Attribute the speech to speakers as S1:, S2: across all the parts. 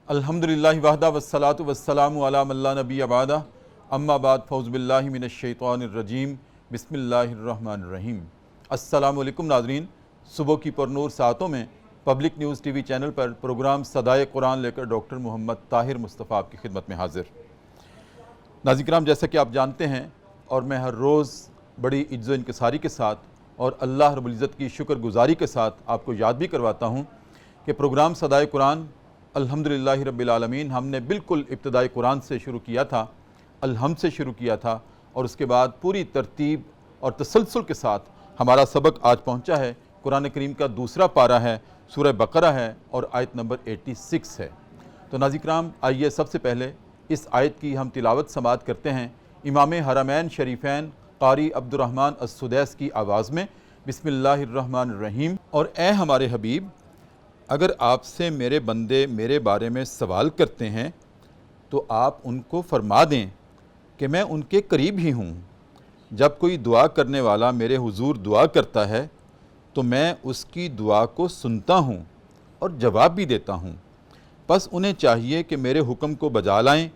S1: الحمدللہ وحدہ والصلاۃ والسلام علی من لا نبی بعدہ اما بعد فاعوذ باللہ من الشیطان الرجیم بسم اللہ الرحمن الرحیم۔ السلام علیکم ناظرین، صبح کی پرنور ساعتوں میں پبلک نیوز ٹی وی چینل پر پروگرام صدائے قرآن لے کر ڈاکٹر محمد طاہر مصطفیٰ آپ کی خدمت میں حاضر۔ ناظرین کرام، جیسا کہ آپ جانتے ہیں اور میں ہر روز بڑی عجز و انکساری کے ساتھ اور اللہ رب العزت کی شکر گزاری کے ساتھ آپ کو یاد بھی کرواتا ہوں کہ پروگرام صدائے قرآن الحمدللہ رب العالمین ہم نے بالکل ابتدائی قرآن سے شروع کیا تھا، الحمد سے شروع کیا تھا، اور اس کے بعد پوری ترتیب اور تسلسل کے ساتھ ہمارا سبق آج پہنچا ہے۔ قرآن کریم کا دوسرا پارہ ہے، سورہ بقرہ ہے اور آیت نمبر 86 ہے۔ تو ناظرین کرام، آئیے سب سے پہلے اس آیت کی ہم تلاوت سماعت کرتے ہیں امام حرمین شریفین قاری عبد الرحمن السدیس کی آواز میں۔ بسم اللہ الرحمن الرحیم۔ اور اے ہمارے حبیب، اگر آپ سے میرے بندے میرے بارے میں سوال کرتے ہیں تو آپ ان کو فرما دیں کہ میں ان کے قریب ہی ہوں۔ جب کوئی دعا کرنے والا میرے حضور دعا کرتا ہے تو میں اس کی دعا کو سنتا ہوں اور جواب بھی دیتا ہوں، بس انہیں چاہیے کہ میرے حکم کو بجا لائیں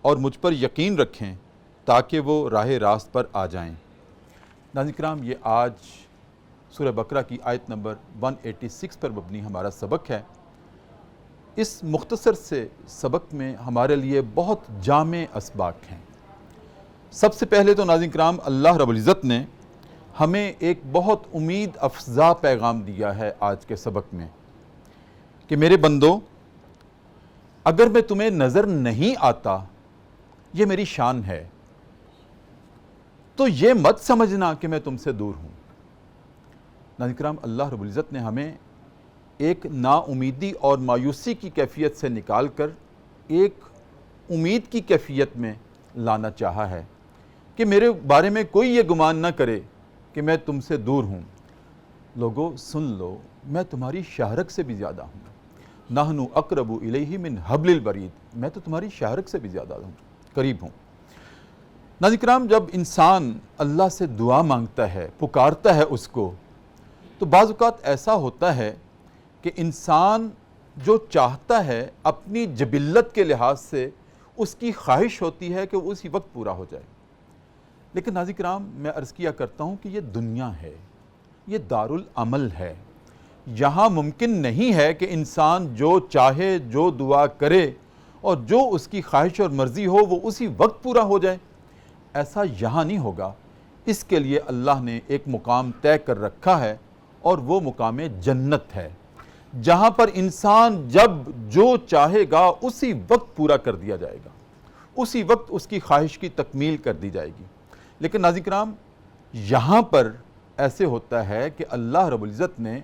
S1: اور مجھ پر یقین رکھیں تاکہ وہ راہ راست پر آ جائیں۔ ناظرین کرام، یہ آج سورہ بقرہ کی آیت نمبر 186 پر مبنی ہمارا سبق ہے۔ اس مختصر سے سبق میں ہمارے لیے بہت جامع اسباق ہیں۔ سب سے پہلے تو ناظرین کرام، اللہ رب العزت نے ہمیں ایک بہت امید افزا پیغام دیا ہے آج کے سبق میں کہ میرے بندو، اگر میں تمہیں نظر نہیں آتا، یہ میری شان ہے، تو یہ مت سمجھنا کہ میں تم سے دور ہوں۔ ناظرین کرام، اللہ رب العزت نے ہمیں ایک نا امیدی اور مایوسی کی کیفیت سے نکال کر ایک امید کی کیفیت میں لانا چاہا ہے کہ میرے بارے میں کوئی یہ گمان نہ کرے کہ میں تم سے دور ہوں۔ لوگو سن لو، میں تمہاری شاہرگ سے بھی زیادہ ہوں۔ نحن اقرب الیہ من حبل الورید، میں تو تمہاری شاہرگ سے بھی زیادہ ہوں، قریب ہوں۔ ناظرین کرام، جب انسان اللہ سے دعا مانگتا ہے، پکارتا ہے اس کو، تو بعض اوقات ایسا ہوتا ہے کہ انسان جو چاہتا ہے اپنی جبلت کے لحاظ سے اس کی خواہش ہوتی ہے کہ وہ اسی وقت پورا ہو جائے، لیکن ناظرین کرام میں عرض کیا کرتا ہوں کہ یہ دنیا ہے، یہ دارالعمل ہے۔ یہاں ممکن نہیں ہے کہ انسان جو چاہے، جو دعا کرے اور جو اس کی خواہش اور مرضی ہو وہ اسی وقت پورا ہو جائے، ایسا یہاں نہیں ہوگا۔ اس کے لیے اللہ نے ایک مقام طے کر رکھا ہے اور وہ مقام جنت ہے، جہاں پر انسان جب جو چاہے گا اسی وقت پورا کر دیا جائے گا، اسی وقت اس کی خواہش کی تکمیل کر دی جائے گی۔ لیکن ناظرین کرام، یہاں پر ایسے ہوتا ہے کہ اللہ رب العزت نے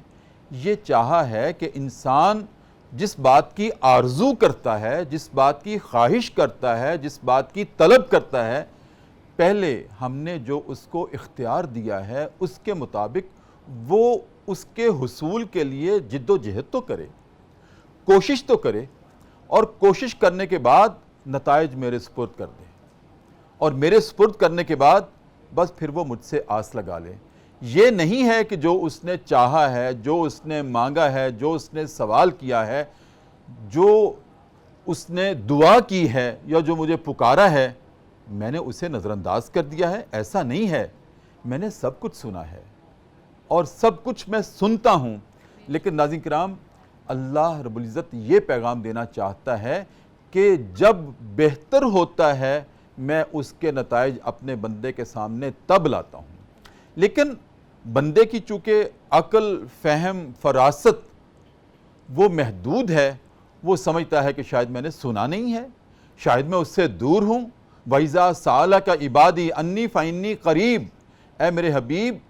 S1: یہ چاہا ہے کہ انسان جس بات کی آرزو کرتا ہے، جس بات کی خواہش کرتا ہے، جس بات کی طلب کرتا ہے، پہلے ہم نے جو اس کو اختیار دیا ہے اس کے مطابق وہ اس کے حصول کے لیے جد و جہد تو کرے، کوشش تو کرے، اور کوشش کرنے کے بعد نتائج میرے سپرد کر دے، اور میرے سپرد کرنے کے بعد بس پھر وہ مجھ سے آس لگا لے۔ یہ نہیں ہے کہ جو اس نے چاہا ہے، جو اس نے مانگا ہے، جو اس نے سوال کیا ہے، جو اس نے دعا کی ہے یا جو مجھے پکارا ہے، میں نے اسے نظر انداز کر دیا ہے۔ ایسا نہیں ہے، میں نے سب کچھ سنا ہے اور سب کچھ میں سنتا ہوں۔ لیکن ناظرین کرام، اللہ رب العزت یہ پیغام دینا چاہتا ہے کہ جب بہتر ہوتا ہے میں اس کے نتائج اپنے بندے کے سامنے تب لاتا ہوں، لیکن بندے کی چونکہ عقل، فہم، فراست وہ محدود ہے، وہ سمجھتا ہے کہ شاید میں نے سنا نہیں ہے، شاید میں اس سے دور ہوں۔ وَإِذَا سَأَلَكَ عِبَادِي أَنِّي فَإِنِّي قَرِيب، اے میرے حبیب،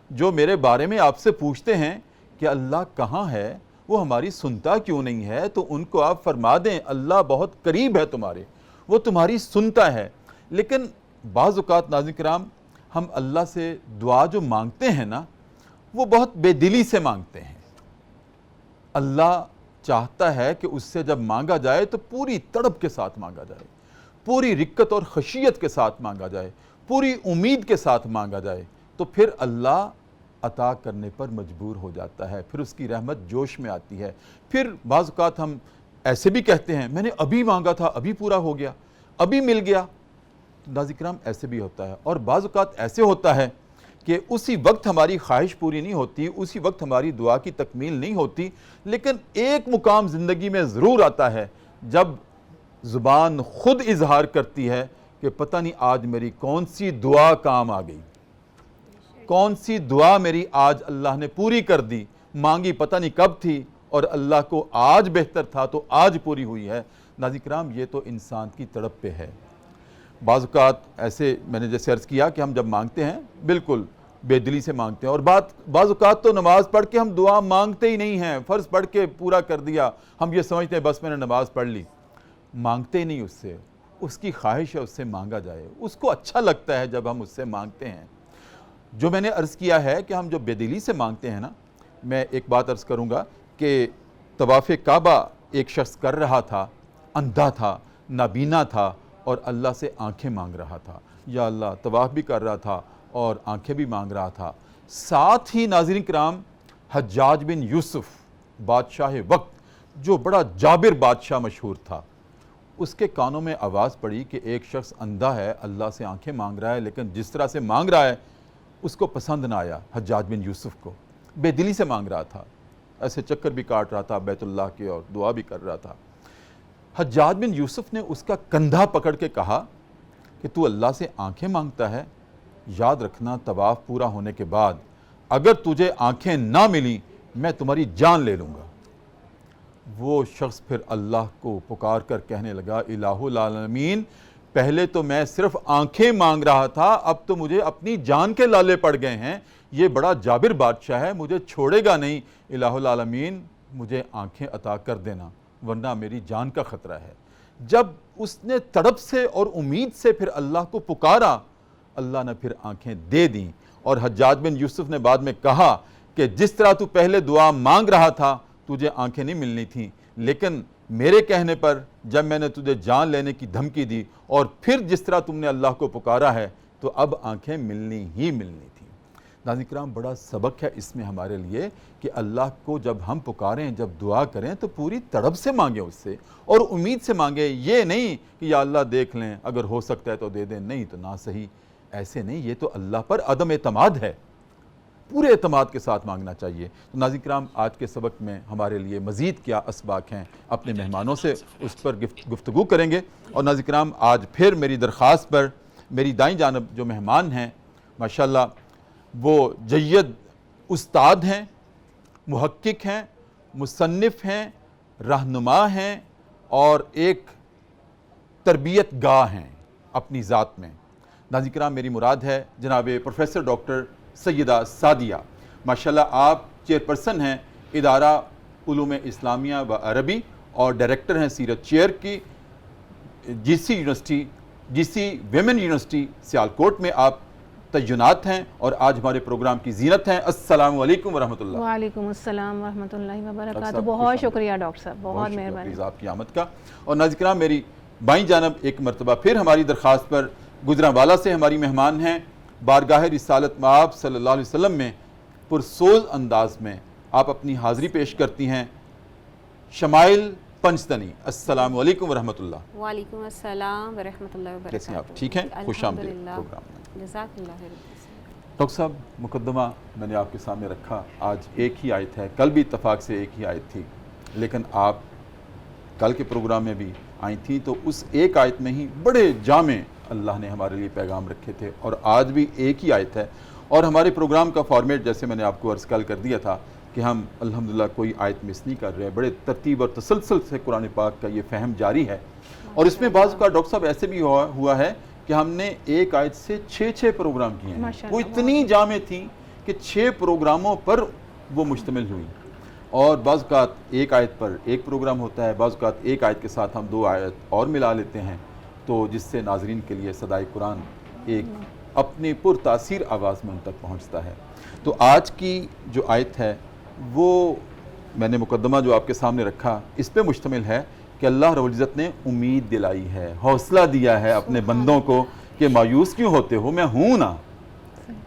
S1: جو میرے بارے میں آپ سے پوچھتے ہیں کہ اللہ کہاں ہے، وہ ہماری سنتا کیوں نہیں ہے، تو ان کو آپ فرما دیں اللہ بہت قریب ہے تمہارے، وہ تمہاری سنتا ہے۔ لیکن بعض اوقات ناظرین کرام، ہم اللہ سے دعا جو مانگتے ہیں نا، وہ بہت بے دلی سے مانگتے ہیں۔ اللہ چاہتا ہے کہ اس سے جب مانگا جائے تو پوری تڑپ کے ساتھ مانگا جائے، پوری رقت اور خشیت کے ساتھ مانگا جائے، پوری امید کے ساتھ مانگا جائے، تو پھر اللہ عطا کرنے پر مجبور ہو جاتا ہے، پھر اس کی رحمت جوش میں آتی ہے۔ پھر بعض اوقات ہم ایسے بھی کہتے ہیں میں نے ابھی مانگا تھا ابھی پورا ہو گیا، ابھی مل گیا. ناظرین کرام ایسے بھی ہوتا ہے. اور بعض اوقات ایسے ہوتا ہے کہ اسی وقت ہماری خواہش پوری نہیں ہوتی، اسی وقت ہماری دعا کی تکمیل نہیں ہوتی، لیکن ایک مقام زندگی میں ضرور آتا ہے جب زبان خود اظہار کرتی ہے کہ پتہ نہیں آج میری کون سی دعا کام آ گئی، کون سی دعا میری آج اللہ نے پوری کر دی. مانگی پتہ نہیں کب تھی اور اللہ کو آج بہتر تھا تو آج پوری ہوئی ہے. ناظرین کرام یہ تو انسان کی تڑپ پہ ہے. بعض اوقات ایسے میں نے جیسے عرض کیا کہ ہم جب مانگتے ہیں بالکل بے دلی سے مانگتے ہیں، اور بعض اوقات تو نماز پڑھ کے ہم دعا مانگتے ہی نہیں ہیں، فرض پڑھ کے پورا کر دیا، ہم یہ سمجھتے ہیں بس میں نے نماز پڑھ لی، مانگتے ہی نہیں اس سے. اس کی خواہش ہے اس سے مانگا جائے، اس کو اچھا لگتا ہے جب ہم اس سے مانگتے ہیں. جو میں نے عرض کیا ہے کہ ہم جو بے دلی سے مانگتے ہیں نا، میں ایک بات عرض کروں گا کہ طواف کعبہ ایک شخص کر رہا تھا، اندھا تھا، نابینا تھا، اور اللہ سے آنکھیں مانگ رہا تھا. یا اللہ، طواف بھی کر رہا تھا اور آنکھیں بھی مانگ رہا تھا. ساتھ ہی ناظرین کرام حجاج بن یوسف بادشاہ وقت، جو بڑا جابر بادشاہ مشہور تھا، اس کے کانوں میں آواز پڑی کہ ایک شخص اندھا ہے، اللہ سے آنکھیں مانگ رہا ہے، لیکن جس طرح سے مانگ رہا ہے اس کو پسند نہ آیا. حجاج بن یوسف کو بے دلی سے مانگ رہا تھا، ایسے چکر بھی کاٹ رہا تھا بیت اللہ کے اور دعا بھی کر رہا تھا. حجاج بن یوسف نے اس کا کندھا پکڑ کے کہا کہ تو اللہ سے آنکھیں مانگتا ہے، یاد رکھنا طواف پورا ہونے کے بعد اگر تجھے آنکھیں نہ ملی میں تمہاری جان لے لوں گا. وہ شخص پھر اللہ کو پکار کر کہنے لگا الہ العالمین، پہلے تو میں صرف آنکھیں مانگ رہا تھا، اب تو مجھے اپنی جان کے لالے پڑ گئے ہیں. یہ بڑا جابر بادشاہ ہے، مجھے چھوڑے گا نہیں. الہ العالمین مجھے آنکھیں عطا کر دینا ورنہ میری جان کا خطرہ ہے. جب اس نے تڑپ سے اور امید سے پھر اللہ کو پکارا، اللہ نے پھر آنکھیں دے دیں. اور حجاج بن یوسف نے بعد میں کہا کہ جس طرح تو پہلے دعا مانگ رہا تھا تجھے آنکھیں نہیں ملنی تھیں، لیکن میرے کہنے پر جب میں نے تجھے جان لینے کی دھمکی دی اور پھر جس طرح تم نے اللہ کو پکارا ہے تو اب آنکھیں ملنی ہی ملنی تھیں. ناظرین کرام بڑا سبق ہے اس میں ہمارے لیے کہ اللہ کو جب ہم پکاریں، جب دعا کریں تو پوری تڑپ سے مانگیں اس سے اور امید سے مانگیں. یہ نہیں کہ یا اللہ دیکھ لیں اگر ہو سکتا ہے تو دے دیں، نہیں تو نہ صحیح. ایسے نہیں، یہ تو اللہ پر عدم اعتماد ہے. پورے اعتماد کے ساتھ مانگنا چاہیے. تو ناظرین کرام آج کے سبق میں ہمارے لیے مزید کیا اسباق ہیں اپنے مہمانوں سے اس پر گفتگو کریں گے. اور ناظرین کرام آج پھر میری درخواست پر میری دائیں جانب جو مہمان ہیں ماشاءاللہ وہ جید استاد ہیں، محقق ہیں، مصنف ہیں، رہنما ہیں اور ایک تربیت گاہ ہیں اپنی ذات میں. ناظرین کرام میری مراد ہے جناب پروفیسر ڈاکٹر سیدہ سعدیہ. ماشاءاللہ آپ چیئرپرسن ہیں ادارہ علوم اسلامیہ و عربی اور ڈائریکٹر ہیں سیرت چیئر کی جی سی ویمن یونیورسٹی سیالکوٹ میں آپ تعینات ہیں اور آج ہمارے پروگرام کی زینت ہیں. السلام علیکم ورحمۃ اللہ.
S2: وعلیکم السلام ورحمۃ اللہ وبرکاتہ. بہت شکریہ ڈاکٹر صاحب، بہت مہربانی
S1: آپ کی آمد کا. اور ناظرین کرام میری بائیں جانب ایک مرتبہ پھر ہماری درخواست پر گجرانوالہ سے ہماری مہمان ہیں. بارگاہ رسالت مآب صلی اللہ علیہ وسلم میں پرسوز انداز میں آپ اپنی حاضری پیش کرتی ہیں شمائل پنجتنی. السلام علیکم ورحمۃ اللہ.
S3: وعلیکم السلام ورحمۃ اللہ وبرکاتہ.
S1: کیسے ہیں آپ؟ ٹھیک ہیں؟ خوش آمدید پروگرام میں.
S3: جزاک اللہ خیر.
S1: ڈاکٹر صاحب مقدمہ میں نے آپ کے سامنے رکھا. آج ایک ہی آیت ہے، کل بھی اتفاق سے ایک ہی آیت تھی، لیکن آپ کل کے پروگرام میں بھی آئی تھیں تو اس ایک آیت میں ہی بڑے جامع اللہ نے ہمارے لیے پیغام رکھے تھے اور آج بھی ایک ہی آیت ہے. اور ہمارے پروگرام کا فارمیٹ جیسے میں نے آپ کو عرض کل کر دیا تھا کہ ہم الحمدللہ کوئی آیت مس نہیں کر رہے، بڑے ترتیب اور تسلسل سے قرآن پاک کا یہ فہم جاری ہے. اور اس میں بعض کا ڈاکٹر صاحب ایسے بھی ہوا ہے کہ ہم نے ایک آیت سے 6 پروگرام کیے ہیں. وہ اتنی جامع تھیں کہ 6 پروگراموں پر وہ مشتمل ہوئی. اور بعض اوقات ایک آیت پر ایک پروگرام ہوتا ہے، بعض اوقات ایک آیت کے ساتھ ہم 2 آیت اور ملا لیتے ہیں تو جس سے ناظرین کے لیے صدائے قرآن ایک اپنی پر تاثیر آواز میں ان تک پہنچتا ہے. تو آج کی جو آیت ہے وہ میں نے مقدمہ جو آپ کے سامنے رکھا اس پہ مشتمل ہے کہ اللہ رب العزت نے امید دلائی ہے، حوصلہ دیا ہے اپنے بندوں کو کہ مایوس کیوں ہوتے ہو، میں ہوں نا،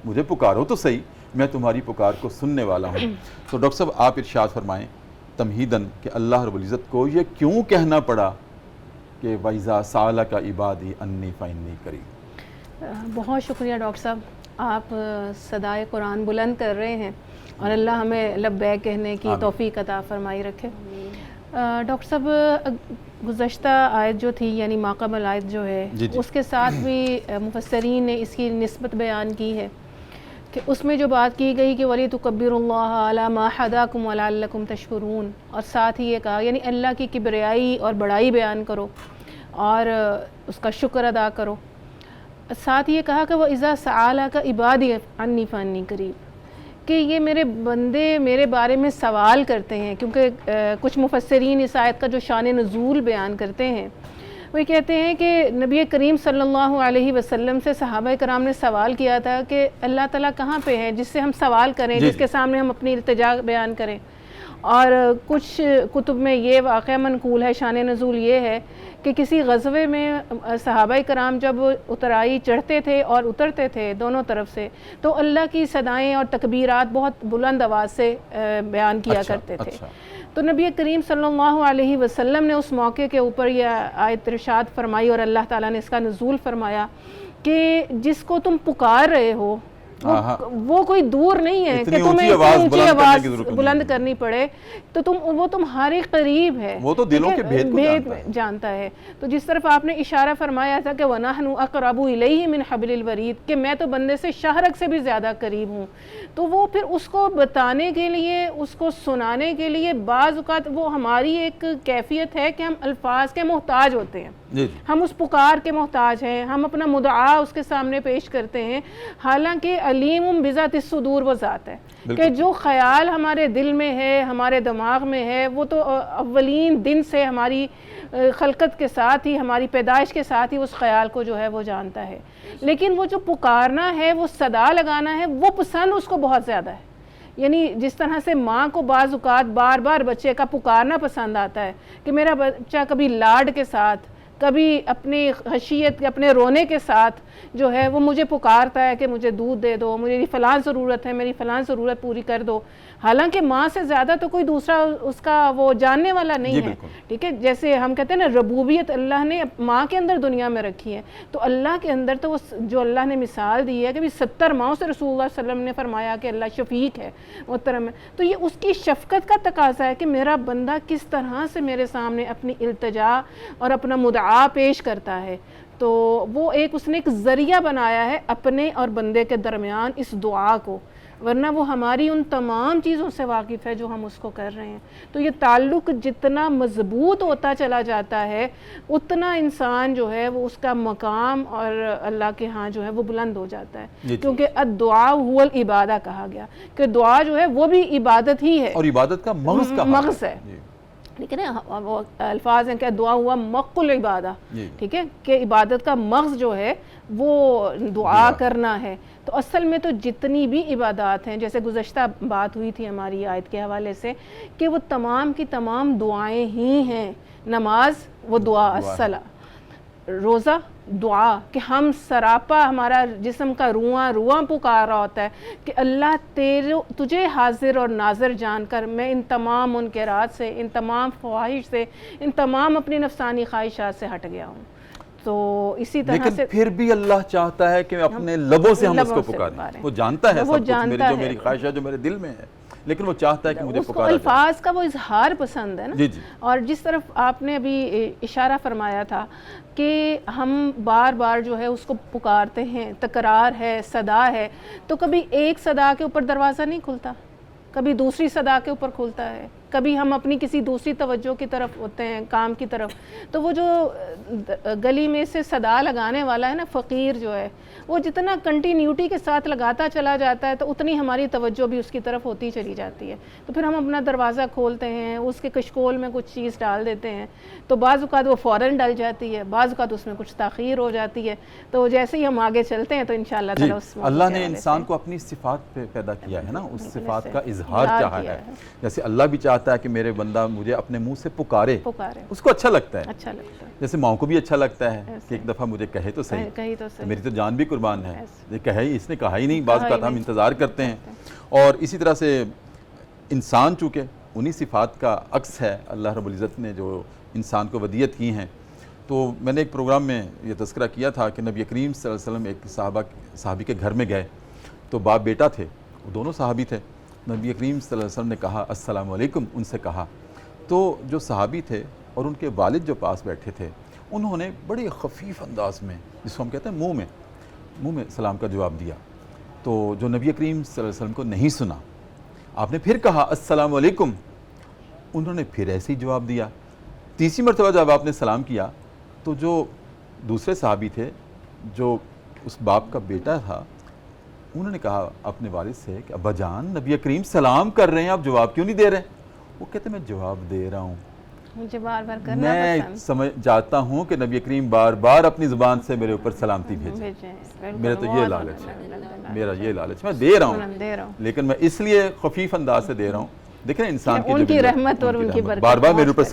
S1: مجھے پکارو تو صحیح، میں تمہاری پکار کو سننے والا ہوں. تو ڈاکٹر صاحب آپ ارشاد فرمائیں تمہیدن کہ اللہ رب العزت کو یہ کیوں کہنا پڑا کہ وَإِذَا سَأَلَكَ عِبَادِي عَنِّي فَإِنِّي قَرِيبٌ؟
S2: بہت شکریہ ڈاکٹر صاحب، آپ صدائے قرآن بلند کر رہے ہیں اور اللہ ہمیں لبیک کہنے کی توفیق عطا فرمائی رکھے۔ ڈاکٹر صاحب گزشتہ آیت جو تھی یعنی ماقبل آیت جو ہے اس کے ساتھ بھی مفسرین نے اس کی نسبت بیان کی ہے کہ اس میں جو بات کی گئی کہ وَلِتُكَبِّرُوا اللَّهَ عَلَى مَا هَدَاكُمْ وَلَعَلَّكُمْ تَشْكُرُونَ، اور ساتھ ہی یہ کہا یعنی اللہ کی کبریائی اور بڑائی بیان کرو اور اس کا شکر ادا کرو۔ ساتھ یہ کہا کہ وَإِذَا سَأَلَكَ عِبَادِي عَنِّي فَإِنِّي قَرِيبٌ، کہ یہ میرے بندے میرے بارے میں سوال کرتے ہیں، کیونکہ کچھ مفسرین اس آیت کا جو شان نزول بیان کرتے ہیں وہ کہتے ہیں کہ نبی کریم صلی اللہ علیہ وسلم سے صحابہ کرام نے سوال کیا تھا کہ اللہ تعالیٰ کہاں پہ ہے جس سے ہم سوال کریں، جس کے سامنے ہم اپنی التجا بیان کریں۔ اور کچھ کتب میں یہ واقعہ منقول ہے، شان نزول یہ ہے کہ کسی غزوے میں صحابہ کرام جب اترائی چڑھتے تھے اور اترتے تھے دونوں طرف سے تو اللہ کی صدائیں اور تکبیرات بہت بلند آواز سے بیان کیا کرتے تھے۔ تو نبی کریم صلی اللہ علیہ وسلم نے اس موقع کے اوپر یہ آیت ارشاد فرمائی اور اللہ تعالیٰ نے اس کا نزول فرمایا کہ جس کو تم پکار رہے ہو وہ کوئی دور نہیں ہے کہ تمہیں اونچی آواز بلند کرنی پڑے، تو وہ تمہارے قریب ہے،
S1: وہ تو دلوں کے بھید
S2: جانتا ہے۔ تو جس طرف آپ نے اشارہ فرمایا تھا کہ وَنَحْنُ أَقْرَبُ إِلَيْهِ مِنْ حَبْلِ الْوَرِيدِ، کہ میں تو بندے سے شہرک سے بھی زیادہ قریب ہوں، تو وہ پھر اس کو بتانے کے لیے، اس کو سنانے کے لیے بعض اوقات وہ ہماری ایک کیفیت ہے کہ ہم الفاظ کے محتاج ہوتے ہیں، ہم اس پکار کے محتاج ہیں، ہم اپنا مدعا اس کے سامنے پیش کرتے ہیں، حالانکہ علیم بذات الصدور وہ ذات ہے کہ جو خیال ہمارے دل میں ہے، ہمارے دماغ میں ہے، وہ تو اولین دن سے ہماری خلقت کے ساتھ ہی، ہماری پیدائش کے ساتھ ہی اس خیال کو جو ہے وہ جانتا ہے، لیکن وہ جو پکارنا ہے، وہ صدا لگانا ہے، وہ پسند اس کو بہت زیادہ ہے۔ یعنی جس طرح سے ماں کو بعض اوقات بار بار بچے کا پکارنا پسند آتا ہے کہ میرا بچہ کبھی لاڈ کے ساتھ، کبھی اپنی خشیت، اپنے رونے کے ساتھ جو ہے وہ مجھے پکارتا ہے کہ مجھے دودھ دے دو، مجھے فلاں ضرورت ہے، میری فلاں ضرورت پوری کر دو، حالانکہ ماں سے زیادہ تو کوئی دوسرا اس کا وہ جاننے والا نہیں ہے، ٹھیک ہے۔ جیسے ہم کہتے ہیں نا ربوبیت اللہ نے ماں کے اندر دنیا میں رکھی ہے، تو اللہ کے اندر تو وہ جو اللہ نے مثال دی ہے کہ 70 ماؤں سے رسول اللہ صلی اللہ علیہ وسلم نے فرمایا کہ اللہ شفیق ہے محترم ہے، تو یہ اس کی شفقت کا تقاضا ہے کہ میرا بندہ کس طرح سے میرے سامنے اپنی التجا اور اپنا مدعا پیش کرتا ہے، تو وہ اس نے ایک ذریعہ بنایا ہے اپنے اور بندے کے درمیان اس دعا کو، ورنہ وہ ہماری ان تمام چیزوں سے واقف ہے جو ہم اس کو کر رہے ہیں۔ تو یہ تعلق جتنا مضبوط ہوتا چلا جاتا ہے اتنا انسان جو ہے وہ اس کا مقام اور اللہ کے ہاں جو ہے وہ بلند ہو جاتا ہے، کیونکہ الدعاء هو العبادہ کہا گیا کہ دعا جو ہے وہ بھی عبادت ہی ہے،
S1: اور عبادت کا مغز
S2: ہے، ٹھیک ہے نا، وہ الفاظ ہیں کہ دعا ہوا مق العبادہ، ٹھیک ہے، کہ عبادت کا مغز جو ہے وہ دعا کرنا ہے۔ تو اصل میں تو جتنی بھی عبادات ہیں، جیسے گزشتہ بات ہوئی تھی ہماری آیت کے حوالے سے کہ وہ تمام کی تمام دعائیں ہی ہیں، نماز وہ دعا، الصلاۃ، روزہ دعا، کہ ہم سراپا ہمارا جسم کا رواں پکار رہا ہوتا ہے کہ اللہ تجھے حاضر اور ناظر جان کر میں ان تمام منکرات سے، ان تمام فواہش سے، ان تمام اپنی نفسانی خواہشات سے ہٹ گیا ہوں۔ تو اسی طرح سے
S1: لیکن پھر بھی اللہ چاہتا ہے کہ اپنے لبوں سے ہم اس کو پکاریں، وہ جانتا ہے سب کچھ، میری خواہش ہے جو میرے دل میں ہے، لیکن وہ چاہتا ہے کہ مجھے پکارا جائے۔
S2: الفاظ کا وہ اظہار پسند ہے نا، اور جس طرف آپ نے ابھی اشارہ فرمایا تھا کہ ہم بار بار جو ہے اس کو پکارتے ہیں، تکرار ہے، صدا ہے، تو کبھی ایک صدا کے اوپر دروازہ نہیں کھلتا، کبھی دوسری صدا کے اوپر کھلتا ہے، کبھی ہم اپنی کسی دوسری توجہ کی طرف ہوتے ہیں، کام کی طرف، تو وہ جو گلی میں سے صدا لگانے والا ہے نا، فقیر جو ہے، وہ جتنا کنٹینیوٹی کے ساتھ لگاتا چلا جاتا ہے تو اتنی ہماری توجہ بھی اس کی طرف ہوتی چلی جاتی ہے، تو پھر ہم اپنا دروازہ کھولتے ہیں، اس کے کشکول میں کچھ چیز ڈال دیتے ہیں، تو بعض اوقات وہ فوراً ڈل جاتی ہے، بعض اوقات اس میں کچھ تاخیر ہو جاتی ہے، تو جیسے ہی ہم آگے چلتے ہیں تو انشاءاللہ تعالیٰ
S1: اللہ نے انسان کو اپنی صفات پہ پیدا کیا ہے نا، اس صفات کا اظہار چاہا ہے، جیسے اللہ بھی چاہتا ہے کہ میرے بندہ مجھے اپنے منہ سے پکارے، اس کو اچھا لگتا ہے، جیسے ماں کو بھی اچھا لگتا ہے کہ ایک دفعہ مجھے کہے تو صحیح، میری تو جان بھی قربان ہے، اس نے کہا ہی نہیں، بعض اوقات ہم انتظار کرتے ہیں۔ اور اسی طرح سے انسان چونکہ انہی صفات کا عکس ہے اللہ رب العزت نے جو انسان کو ودیت کی ہیں۔ تو میں نے ایک پروگرام میں یہ تذکرہ کیا تھا کہ نبی کریم صلی اللہ علیہ وسلم ایک صحابی کے گھر میں گئے، تو باپ بیٹا تھے، وہ دونوں صحابی تھے۔ نبی کریم صلی اللہ علیہ وسلم نے کہا السلام علیکم، ان سے کہا، تو جو صحابی تھے اور ان کے والد جو پاس بیٹھے تھے انہوں نے بڑے خفیف انداز میں، جس کو ہم کہتے ہیں منہ میں سلام کا جواب دیا۔ تو جو نبی کریم صلی اللہ علیہ وسلم کو نہیں سنا، آپ نے پھر کہا السلام علیکم، انہوں نے پھر ایسے ہی جواب دیا۔ تیسری مرتبہ جب آپ نے سلام کیا تو جو دوسرے صحابی تھے، جو اس باپ کا بیٹا تھا، انہوں نے کہا اپنے والد سے کہ ابا جان، نبی کریم سلام کر رہے ہیں، آپ جواب کیوں نہیں دے رہے؟ وہ کہتے ہیں میں جواب دے رہا ہوں،
S2: مجھے بار بار کرنا
S1: میں
S2: پسند
S1: سمجھ جاتا ہوں کہ نبی کریم بار بار اپنی زبان سے میرے اوپر سلامتی بھیجیں۔ میرا تو یہ لالچ ہے، میرا یہ لالچ، میں دے رہا ہوں، لیکن میں اس لیے خفیف انداز سے دے رہا ہوں۔ دیکھیں انسان کی
S2: ان کی رحمت اور ان کی برکت
S1: بار بار میرے اوپر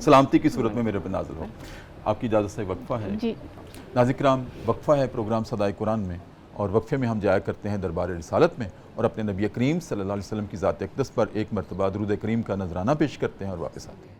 S1: سلامتی کی صورت میں میرے اوپر نازل ہو۔ آپ کی اجازت سے وقفہ ہے
S2: جی
S1: ناظرین کرام، وقفہ ہے پروگرام صدائے قرآن میں، اور وقفے میں ہم جایا کرتے ہیں دربار رسالت میں اور اپنے نبی کریم صلی اللہ علیہ وسلم کی ذات اقدس پر ایک مرتبہ درود کریم کا نذرانہ پیش کرتے ہیں اور واپس آتے ہیں۔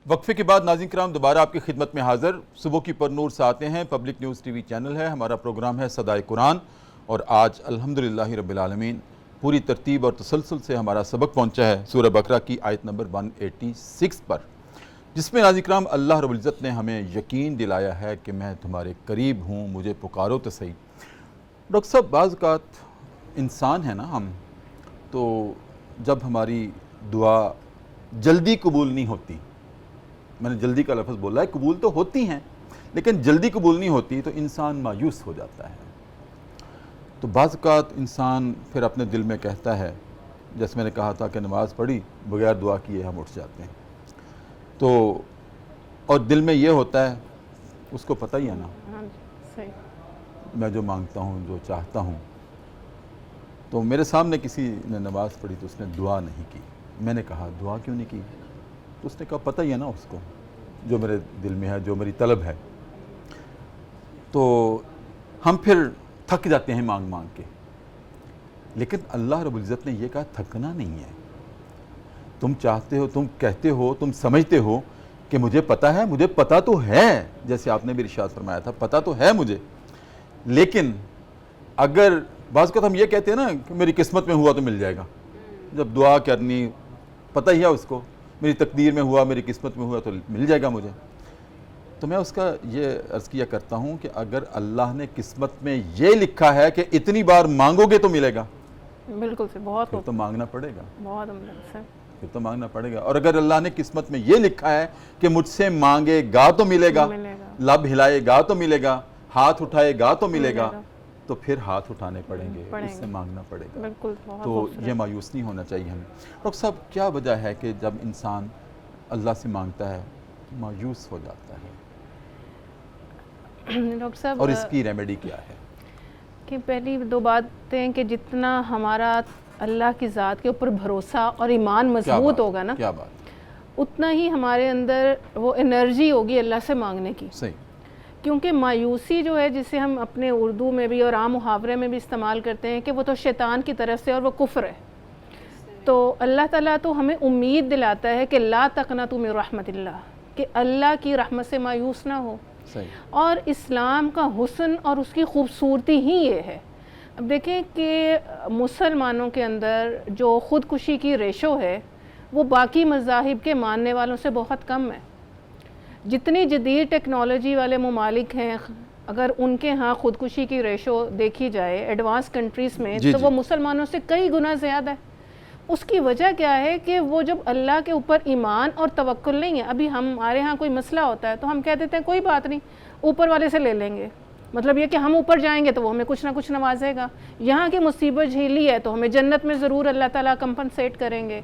S1: وقفے کے بعد ناظرین کرام دوبارہ آپ کی خدمت میں حاضر، صبح کی پر نور سے آتے ہیں، پبلک نیوز ٹی وی چینل ہے، ہمارا پروگرام ہے صدائے قرآن، اور آج الحمدللہ رب العالمین پوری ترتیب اور تسلسل سے ہمارا سبق پہنچا ہے سورہ بقرہ کی آیت نمبر 186 پر، جس میں ناظرین کرام اللہ رب العزت نے ہمیں یقین دلایا ہے کہ میں تمہارے قریب ہوں، مجھے پکارو تو صحیح۔ ڈاکٹر صاحب، بعض اوقات انسان ہے نا ہم، تو جب ہماری دعا جلدی قبول نہیں ہوتی، میں نے جلدی کا لفظ بولا ہے، قبول تو ہوتی ہیں لیکن جلدی قبول نہیں ہوتی، تو انسان مایوس ہو جاتا ہے۔ تو بعض اوقات انسان پھر اپنے دل میں کہتا ہے، جیسے میں نے کہا تھا کہ نماز پڑھی بغیر دعا کیے ہم اٹھ جاتے ہیں، تو اور دل میں یہ ہوتا ہے، اس کو پتہ ہی ہے نا
S2: ہاں جی، صحیح،
S1: میں جو مانگتا ہوں، جو چاہتا ہوں۔ تو میرے سامنے کسی نے نماز پڑھی تو اس نے دعا نہیں کی، میں نے کہا دعا کیوں نہیں کی؟ تو اس نے کہا پتہ ہی ہے نا اس کو جو میرے دل میں ہے، جو میری طلب ہے۔ تو ہم پھر تھک جاتے ہیں مانگ مانگ کے، لیکن اللہ رب العزت نے یہ کہا تھکنا نہیں ہے، تم چاہتے ہو، تم کہتے ہو، تم سمجھتے ہو کہ مجھے پتہ ہے، مجھے پتہ تو ہے، جیسے آپ نے بھی ارشاد فرمایا تھا پتہ تو ہے مجھے، لیکن اگر بعض اوقات ہم یہ کہتے ہیں نا کہ میری قسمت میں ہوا تو مل جائے گا، جب دعا کرنی پتہ ہی ہے اس کو، میری تقدیر میں ہوا، میری قسمت میں ہوا تو مل جائے گا مجھے۔ تو میں اس کا یہ عرض کیا کرتا ہوں کہ اگر اللہ نے قسمت میں یہ لکھا ہے کہ اتنی بار مانگو گے تو ملے گا،
S2: بالکل سے بہت
S1: پھر تو مانگنا پڑے گا،
S2: بہت عمدہ سے،
S1: پھر تو مانگنا پڑے گا۔ اور اگر اللہ نے قسمت میں یہ لکھا ہے کہ مجھ سے مانگے گا تو ملے گا، لب ہلائے گا تو ملے گا، ہاتھ اٹھائے گا تو ملے گا، تو پھر ہاتھ اٹھانے پڑیں گے، اس سے مانگنا پڑے گا۔
S2: بالکل،
S1: تو یہ مایوس نہیں ہونا چاہیے ہمیں۔ ڈاکٹر صاحب، کیا وجہ ہے کہ جب انسان اللہ سے مانگتا ہے مایوس ہو جاتا ہے،
S2: ڈاکٹر صاحب،
S1: اور اس کی ریمیڈی کیا ہے؟
S2: کہ پہلی دو باتیں کہ جتنا ہمارا اللہ کی ذات کے اوپر بھروسہ اور ایمان مضبوط ہوگا نا،
S1: کیا بات،
S2: اتنا ہی ہمارے اندر وہ انرجی ہوگی اللہ سے مانگنے کی۔
S1: صحیح،
S2: کیونکہ مایوسی جو ہے، جسے ہم اپنے اردو میں بھی اور عام محاورے میں بھی استعمال کرتے ہیں کہ وہ تو شیطان کی طرف سے اور وہ کفر ہے، تو اللہ تعالیٰ تو ہمیں امید دلاتا ہے کہ لا تقنطوا من رحمت اللہ، کہ اللہ کی رحمت سے مایوس نہ ہو۔
S1: صحیح،
S2: اور اسلام کا حسن اور اس کی خوبصورتی ہی یہ ہے۔ اب دیکھیں کہ مسلمانوں کے اندر جو خودکشی کی ریشو ہے وہ باقی مذاہب کے ماننے والوں سے بہت کم ہے۔ جتنی جدید ٹیکنالوجی والے ممالک ہیں، اگر ان کے ہاں خودکشی کی ریشو دیکھی جائے ایڈوانس کنٹریز میں، تو وہ مسلمانوں سے کئی گنا زیادہ ہے۔ اس کی وجہ کیا ہے کہ وہ جب اللہ کے اوپر ایمان اور توکل نہیں ہے، ابھی ہمارے ہاں کوئی مسئلہ ہوتا ہے تو ہم کہہ دیتے ہیں کوئی بات نہیں، اوپر والے سے لے لیں گے، مطلب یہ کہ ہم اوپر جائیں گے تو وہ ہمیں کچھ نہ کچھ نوازے گا، یہاں کی مصیبت جھیلی ہے تو ہمیں جنت میں ضرور اللہ تعالیٰ کمپنسیٹ کریں گے۔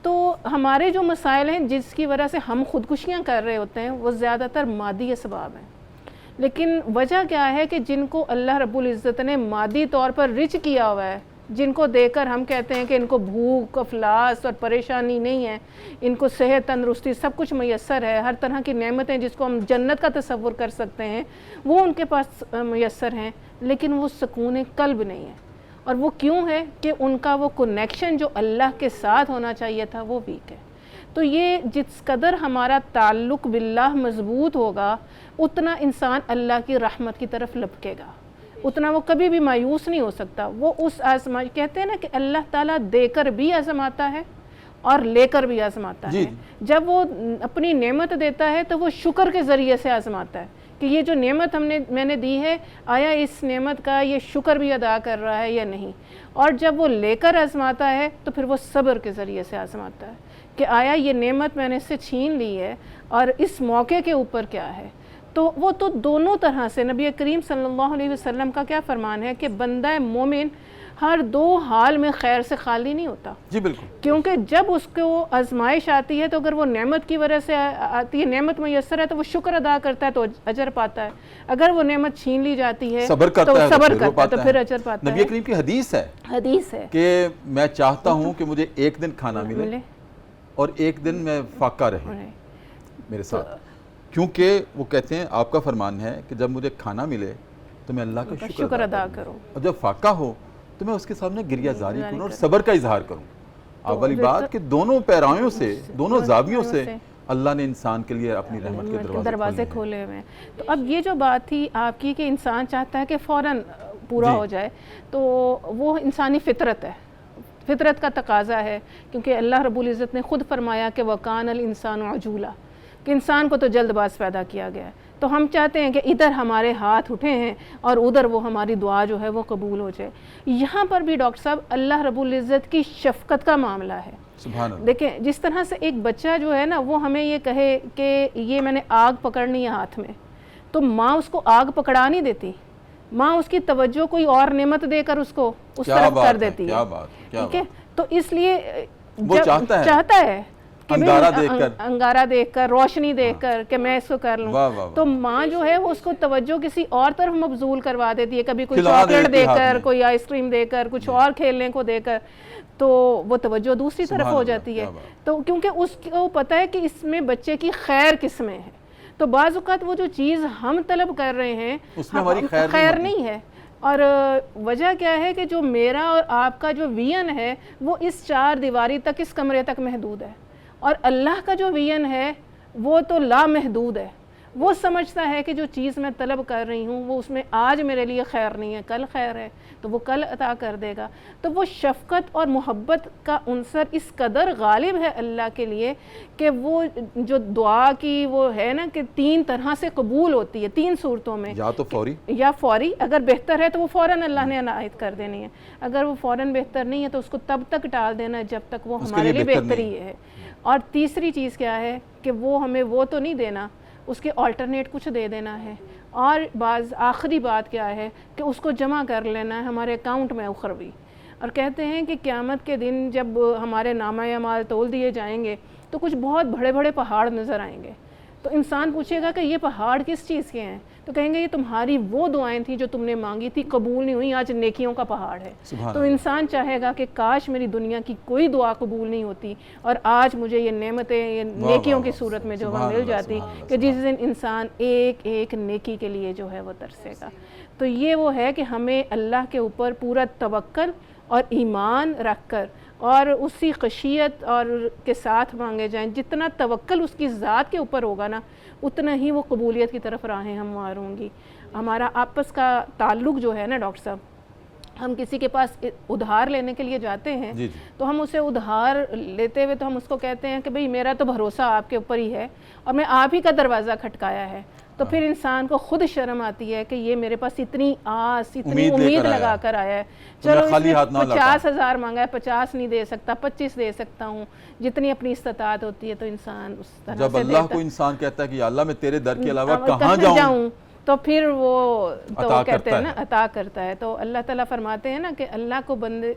S2: تو ہمارے جو مسائل ہیں جس کی وجہ سے ہم خودکشیاں کر رہے ہوتے ہیں وہ زیادہ تر مادی اسباب ہیں، لیکن وجہ کیا ہے کہ جن کو اللہ رب العزت نے مادی طور پر رچ کیا ہوا ہے، جن کو دیکھ کر ہم کہتے ہیں کہ ان کو بھوک افلاس اور پریشانی نہیں ہے، ان کو صحت تندرستی سب کچھ میسر ہے، ہر طرح کی نعمتیں جس کو ہم جنت کا تصور کر سکتے ہیں وہ ان کے پاس میسر ہیں، لیکن وہ سکون قلب نہیں ہے۔ اور وہ کیوں ہے کہ ان کا وہ کنیکشن جو اللہ کے ساتھ ہونا چاہیے تھا وہ ویک ہے۔ تو یہ جس قدر ہمارا تعلق باللہ مضبوط ہوگا اتنا انسان اللہ کی رحمت کی طرف لپکے گا، اتنا وہ کبھی بھی مایوس نہیں ہو سکتا۔ وہ اس آزمائش کہتے ہیں نا کہ اللہ تعالیٰ دے کر بھی آزماتا ہے اور لے کر بھی آزماتا ہے۔ جب وہ اپنی نعمت دیتا ہے تو وہ شکر کے ذریعے سے آزماتا ہے کہ یہ جو نعمت میں نے دی ہے آیا اس نعمت کا یہ شکر بھی ادا کر رہا ہے یا نہیں، اور جب وہ لے کر آزماتا ہے تو پھر وہ صبر کے ذریعے سے آزماتا ہے کہ آیا یہ نعمت میں نے اس سے چھین لی ہے اور اس موقع کے اوپر کیا ہے۔ تو وہ تو دونوں طرح سے نبی کریم صلی اللہ علیہ وسلم کا کیا فرمان ہے کہ بندہ مومن ہر دو حال میں خیر سے خالی نہیں ہوتا۔
S1: جی بالکل،
S2: کیونکہ جب اس کو آزمائش آتی ہے تو اگر وہ نعمت کی وجہ سے آتی ہے، نعمت میسر ہے تو وہ شکر ادا کرتا ہے تو اجر پاتا ہے، اگر وہ نعمت چھین لی جاتی ہے
S1: صبر کرتا
S2: تو
S1: ہے
S2: صبر کرتا ہے تو پھر اجر پاتا ہے۔
S1: نبی کریم کی حدیث ہے کہ میں چاہتا ہوں کہ مجھے ایک دن کھانا ملے اور ایک دن میں فاقہ رہے میرے ساتھ، کیونکہ وہ کہتے ہیں آپ کا فرمان ہے کہ جب مجھے کھانا ملے تو میں اللہ کا شکر ادا کروں، اور جب فاقہ ہو تو میں اس کے سامنے گریہ زاری کروں اور صبر کا اظہار کروں۔ اولی بات کہ دونوں پیرایوں سے، دونوں زاویوں سے اللہ نے انسان کے لیے اپنی رحمت کے
S2: دروازے کھولے ہوئے ہیں۔ تو اب یہ جو بات تھی آپ کی کہ انسان چاہتا ہے کہ فوراً پورا ہو جائے، تو وہ انسانی فطرت ہے، فطرت کا تقاضا ہے، کیونکہ اللہ رب العزت نے خود فرمایا کہ وَقَانَ الْإِنسَانُ عَجُولًا، کہ انسان کو تو جلد باز پیدا کیا گیا ہے۔ تو ہم چاہتے ہیں کہ ادھر ہمارے ہاتھ اٹھے ہیں اور ادھر وہ ہماری دعا جو ہے وہ قبول ہو جائے۔ یہاں پر بھی ڈاکٹر صاحب اللہ رب العزت کی شفقت کا معاملہ ہے۔
S1: سبحان اللہ۔
S2: دیکھیں جس طرح سے ایک بچہ جو ہے نا وہ ہمیں یہ کہے کہ یہ میں نے آگ پکڑنی ہے ہاتھ میں، تو ماں اس کو آگ پکڑا نہیں دیتی، ماں اس کی توجہ کوئی اور نعمت دے کر اس کو اس طرف کر دیتی ہے، ٹھیک ہے؟ تو اس لیے
S1: وہ
S2: چاہتا ہے
S1: انگارہ
S2: دیکھ کر روشنی دیکھ کر کہ میں اس کو کر لوں، تو ماں جو ہے وہ اس کو توجہ کسی اور طرف مبذول کروا دیتی ہے، کبھی کوئی چاکلیٹ دے کر، کوئی آئس کریم دے کر، کچھ اور کھیلنے کو دے کر، تو وہ توجہ دوسری طرف ہو جاتی ہے۔ تو کیونکہ اس کو پتہ ہے کہ اس میں بچے کی خیر کس میں ہے، تو بعض اوقات وہ جو چیز ہم طلب کر رہے ہیں
S1: اس میں ہماری
S2: خیر نہیں ہے، اور وجہ کیا ہے کہ جو میرا اور آپ کا جو ویژن ہے وہ اس چار دیواری تک، اس کمرے تک محدود ہے، اور اللہ کا جو ویژن ہے وہ تو لامحدود ہے۔ وہ سمجھتا ہے کہ جو چیز میں طلب کر رہی ہوں وہ اس میں آج میرے لیے خیر نہیں ہے، کل خیر ہے، تو وہ کل عطا کر دے گا۔ تو وہ شفقت اور محبت کا عنصر اس قدر غالب ہے اللہ کے لیے کہ وہ جو دعا کی وہ ہے نا کہ تین طرح سے قبول ہوتی ہے، تین صورتوں میں، یا فوری اگر بہتر ہے تو وہ فوراً اللہ نے عنایت کر دینی ہے، اگر وہ فوراً بہتر نہیں ہے تو اس کو تب تک ٹال دینا ہے جب تک وہ ہمارے لیے بہتری ہے۔ اور تیسری چیز کیا ہے کہ وہ ہمیں وہ تو نہیں دینا، اس کے آلٹرنیٹ کچھ دے دینا ہے۔ اور بعض آخری بات کیا ہے کہ اس کو جمع کر لینا ہے ہمارے اکاؤنٹ میں اخروی، اور کہتے ہیں کہ قیامت کے دن جب ہمارے نامہ اعمال تول دیے جائیں گے تو کچھ بہت بڑے بڑے پہاڑ نظر آئیں گے، تو انسان پوچھے گا کہ یہ پہاڑ کس چیز کے ہیں، تو کہیں گے یہ تمہاری وہ دعائیں تھیں جو تم نے مانگی تھی، قبول نہیں ہوئی، آج نیکیوں کا پہاڑ ہے۔ تو انسان چاہے گا کہ کاش میری دنیا کی کوئی دعا قبول نہیں ہوتی اور آج مجھے یہ نعمتیں یہ نیکیوں کی صورت میں جو مل جاتی کہ جس دن انسان ایک ایک نیکی کے لیے جو ہے وہ ترسے گا۔ تو یہ وہ ہے کہ ہمیں اللہ کے اوپر پورا توکل اور ایمان رکھ کر اور اسی خشیت اور کے ساتھ مانگے جائیں، جتنا توکل اس کی ذات کے اوپر ہوگا نا اتنا ہی وہ قبولیت کی طرف راہیں ہموار ہوں گی۔ ہمارا آپس کا تعلق جو ہے نا ڈاکٹر صاحب، ہم کسی کے پاس ادھار لینے کے لیے جاتے ہیں تو ہم اسے ادھار لیتے ہوئے تو ہم اس کو کہتے ہیں کہ بھئی میرا تو بھروسہ آپ کے اوپر ہی ہے اور میں آپ ہی کا دروازہ کھٹکایا ہے، تو پھر انسان کو خود شرم آتی ہے کہ یہ میرے پاس اتنی آس اتنی امید لگا کر آیا ہے، چلو اس نے 50,000 مانگا ہے، 50 نہیں دے سکتا، 25 دے سکتا ہوں، جتنی اپنی استطاعت ہوتی ہے تو انسان اس طرح سے
S1: جب اللہ کو انسان کہتا ہے کہ یا اللہ میں تیرے در کے علاوہ کہاں جاؤں،
S2: تو پھر وہ تو کہتے ہیں نا عطا کرتا ہے۔ تو اللہ تعالیٰ فرماتے ہیں نا کہ اللہ کو بندے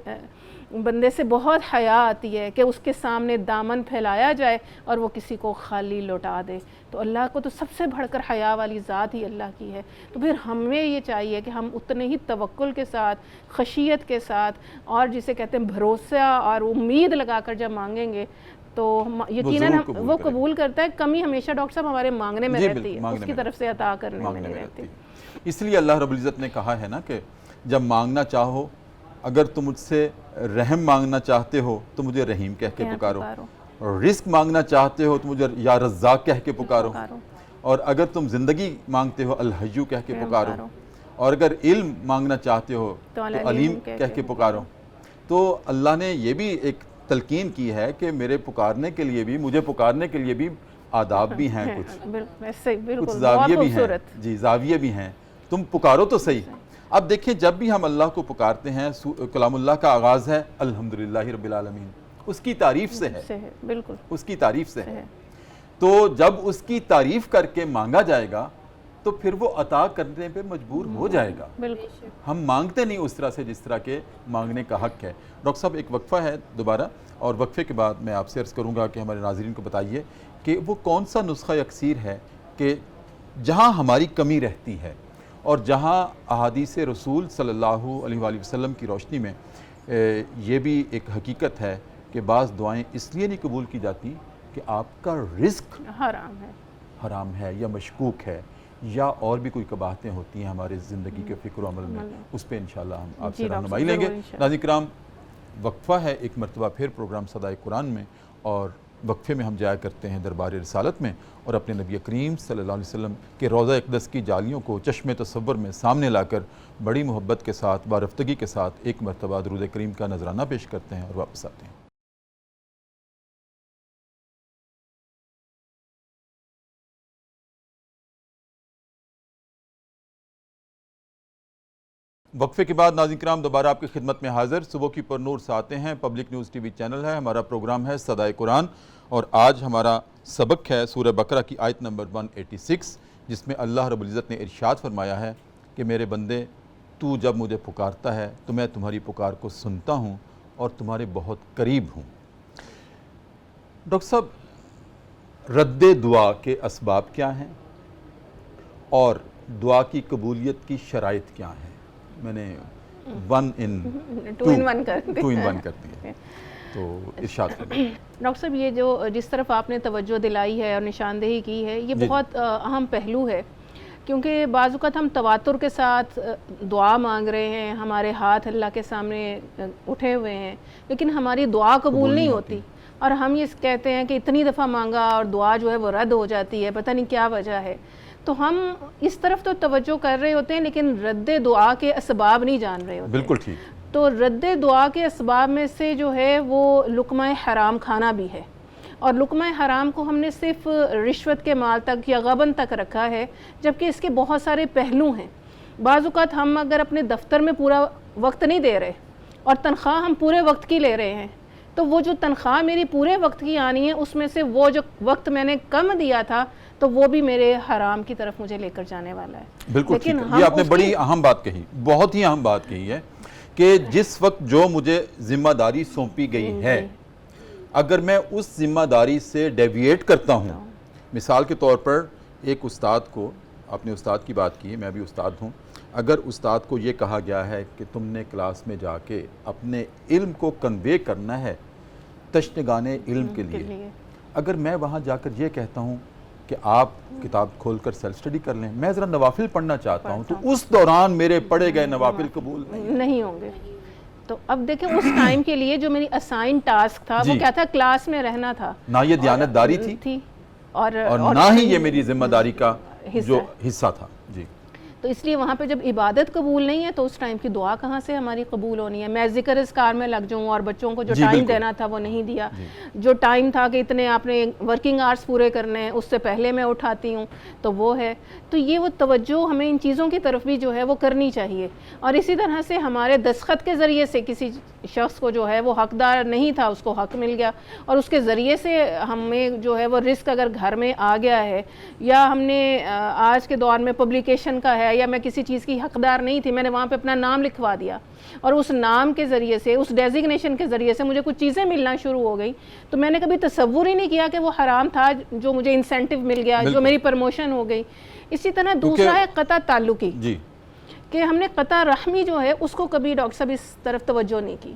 S2: بندے سے بہت حیا آتی ہے کہ اس کے سامنے دامن پھیلایا جائے اور وہ کسی کو خالی لوٹا دے. تو اللہ کو تو سب سے بڑھ کر حیا والی ذات ہی اللہ کی ہے. تو پھر ہمیں یہ چاہیے کہ ہم اتنے ہی توکل کے ساتھ, خشیت کے ساتھ, اور جسے کہتے ہیں بھروسہ اور امید لگا کر جب مانگیں گے تو یقیناً وہ قبول کرتا ہے. کمی ہمیشہ ڈاکٹر صاحب ہمارے مانگنے میں رہتی ہے, اس کی طرف سے عطا کرنے میں نہیں رہتی.
S1: اس لیے اللہ رب العزت نے کہا ہے نا کہ جب مانگنا چاہو, اگر تم مجھ سے رحم مانگنا چاہتے ہو تو مجھے رحیم کہہ کے پکارو, رزق مانگنا چاہتے ہو تو مجھے یا رزاق کہہ کے پکارو, اور اگر تم زندگی مانگتے ہو الحیو کہہ کے پکارو, اور اگر علم مانگنا چاہتے ہو تو علیم کہہ کے پکارو. تو اللہ نے یہ بھی ایک تلقین کی ہے کہ میرے پکارنے کے لیے بھی, مجھے پکارنے کے لیے بھی آداب بھی ہیں, کچھ زاویے بھی ہیں, جی زاویے بھی ہیں, تم پکارو تو صحیح. اب دیکھیں جب بھی ہم اللہ کو پکارتے ہیں, کلام اللہ کا آغاز ہے الحمدللہ رب العالمین, اس کی تعریف سے ہے,
S2: بالکل
S1: اس کی تعریف سے ہے. تو جب اس کی تعریف کر کے مانگا جائے گا تو پھر وہ عطا کرنے پہ مجبور ہو جائے گا. ہم مانگتے نہیں اس طرح سے جس طرح کے مانگنے کا حق ہے. ڈاکٹر صاحب ایک وقفہ ہے دوبارہ, اور وقفے کے بعد میں آپ سے عرض کروں گا کہ ہمارے ناظرین کو بتائیے کہ وہ کون سا نسخہ اکسیر ہے کہ جہاں ہماری کمی رہتی ہے اور جہاں احادیث رسول صلی اللہ علیہ وآلہ وسلم کی روشنی میں یہ بھی ایک حقیقت ہے کہ بعض دعائیں اس لیے نہیں قبول کی جاتی کہ آپ کا رزق حرام ہے یا مشکوک ہے, یا اور بھی کوئی قباحتیں ہوتی ہیں ہمارے زندگی کے فکر و عمل میں. اس پہ انشاءاللہ ہم آپ سے رہنمائی لیں گے. ناظرین کرام, وقفہ ہے ایک مرتبہ پھر پروگرام صدائے قرآن میں, اور وقفے میں ہم جایا کرتے ہیں دربار رسالت میں اور اپنے نبی کریم صلی اللہ علیہ وسلم کے روضہ اقدس کی جالیوں کو چشم تصور میں سامنے لا کر بڑی محبت کے ساتھ, بارفتگی کے ساتھ ایک مرتبہ درود کریم کا نذرانہ پیش کرتے ہیں اور واپس آتے ہیں. وقفے کے بعد ناظرین کرام دوبارہ آپ کی خدمت میں حاضر. صبح کی پر نور سے آتے ہیں, پبلک نیوز ٹی وی چینل ہے, ہمارا پروگرام ہے صدائے قرآن, اور آج ہمارا سبق ہے سورہ بقرہ کی آیت نمبر 186, جس میں اللہ رب العزت نے ارشاد فرمایا ہے کہ میرے بندے, تو جب مجھے پکارتا ہے تو میں تمہاری پکار کو سنتا ہوں اور تمہارے بہت قریب ہوں. ڈاکٹر صاحب, رد دعا کے اسباب کیا ہیں اور دعا کی قبولیت کی شرائط کیا ہیں؟ میں نے 1 in 2 کر دیا, تو ارشاد فرمائیں.
S2: ڈاکٹر صاحب, یہ جو جس طرف آپ نے توجہ دلائی ہے اور نشاندہی کی ہے, یہ بہت اہم پہلو ہے, کیونکہ بعض اوقات ہم تواتر کے ساتھ دعا مانگ رہے ہیں, ہمارے ہاتھ اللہ کے سامنے اٹھے ہوئے ہیں, لیکن ہماری دعا قبول نہیں ہوتی, اور ہم یہ کہتے ہیں کہ اتنی دفعہ مانگا اور دعا جو ہے وہ رد ہو جاتی ہے, پتہ نہیں کیا وجہ ہے. تو ہم اس طرف تو توجہ کر رہے ہوتے ہیں لیکن رد دعا کے اسباب نہیں جان رہے ہوتے. بالکل ٹھیک. تو رد دعا کے اسباب میں سے جو ہے وہ لقمہ حرام کھانا بھی ہے, اور لقمہ حرام کو ہم نے صرف رشوت کے مال تک یا غبن تک رکھا ہے, جبکہ اس کے بہت سارے پہلو ہیں. بعض اوقات ہم اگر اپنے دفتر میں پورا وقت نہیں دے رہے اور تنخواہ ہم پورے وقت کی لے رہے ہیں, تو وہ جو تنخواہ میری پورے وقت کی آنی ہے اس میں سے وہ جو وقت میں نے کم دیا تھا تو وہ بھی میرے حرام کی طرف مجھے لے کر جانے والا ہے. بالکل ٹھیک ہے, یہ آپ نے بڑی اہم بات کہی, بہت ہی اہم بات کہی ہے کہ جس وقت جو مجھے ذمہ داری سونپی گئی ہے, اگر میں اس ذمہ داری سے ڈیویٹ کرتا ہوں, مثال کے طور پر ایک استاد کو, آپ نے استاد کی بات کی, میں بھی استاد ہوں, اگر استاد کو یہ کہا گیا ہے کہ تم نے کلاس میں جا کے اپنے علم کو کنوے کرنا ہے تشنگان علم کے لیے, اگر میں وہاں جا کر یہ کہتا ہوں کہ آپ کتاب کھول کر سیلف اسٹڈی کر لیں, میں ذرا نوافل پڑھنا چاہتا ہوں, تو اس دوران میرے پڑھے گئے نوافل قبول نہیں ہوں گے. تو اب دیکھیں اس ٹائم کے لیے جو میری اسائن ٹاسک تھا وہ کیا تھا, کلاس میں رہنا تھا, نہ یہ دیانت داری تھی اور نہ ہی یہ میری ذمہ داری کا جو حصہ تھا. جی, تو اس لیے وہاں پہ جب عبادت قبول نہیں ہے تو اس ٹائم کی دعا کہاں سے ہماری قبول ہونی ہے. میں ذکر اذکار میں لگ جاؤں اور بچوں کو جو ٹائم دینا تھا وہ نہیں دیا, جو ٹائم تھا کہ اتنے آپ نے ورکنگ آورس پورے کرنے ہیں اس سے پہلے میں اٹھاتی ہوں, تو وہ ہے. تو یہ وہ توجہ ہمیں ان چیزوں کی طرف بھی جو ہے وہ کرنی چاہیے, اور اسی طرح سے ہمارے دستخط کے ذریعے سے کسی شخص کو جو ہے وہ حقدار نہیں تھا اس کو حق مل گیا، اور اس کے ذریعے سے ہمیں جو ہے وہ رزق اگر گھر میں آ گیا ہے، یا ہم نے آج کے دور میں پبلیکیشن کا ہے، یا میں کسی چیز کی حقدار نہیں تھی، میں نے وہاں پہ اپنا نام لکھوا دیا اور اس نام کے ذریعے سے، اس ڈیزگنیشن کے ذریعے سے مجھے کچھ چیزیں ملنا شروع ہو گئی، تو میں نے کبھی تصور ہی نہیں کیا کہ وہ حرام تھا جو مجھے انسینٹیو مل گیا، جو میری پرموشن ہو گئی۔ اسی طرح دوسرا ہے قطع تعلقی، کہ ہم نے قطع رحمی جو ہے اس کو کبھی ڈاکٹر صاحب اس طرف توجہ نہیں کی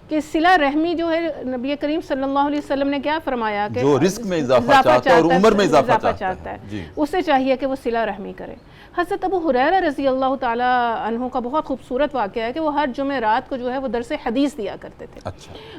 S2: کہ صلہ رحمی جو ہے نبی کریم صلی اللہ علیہ وسلم نے کیا فرمایا کہ
S1: جو رزق میں اضافہ چاہتا ہے اور عمر میں اضافہ چاہتا ہے
S2: اسے چاہیے کہ وہ صلہ رحمی کرے۔ حضرت ابو ہریرہ رضی اللہ تعالی عنہ کا بہت خوبصورت واقعہ ہے کہ وہ ہر جمعرات کو جو ہے وہ درس حدیث دیا کرتے تھے،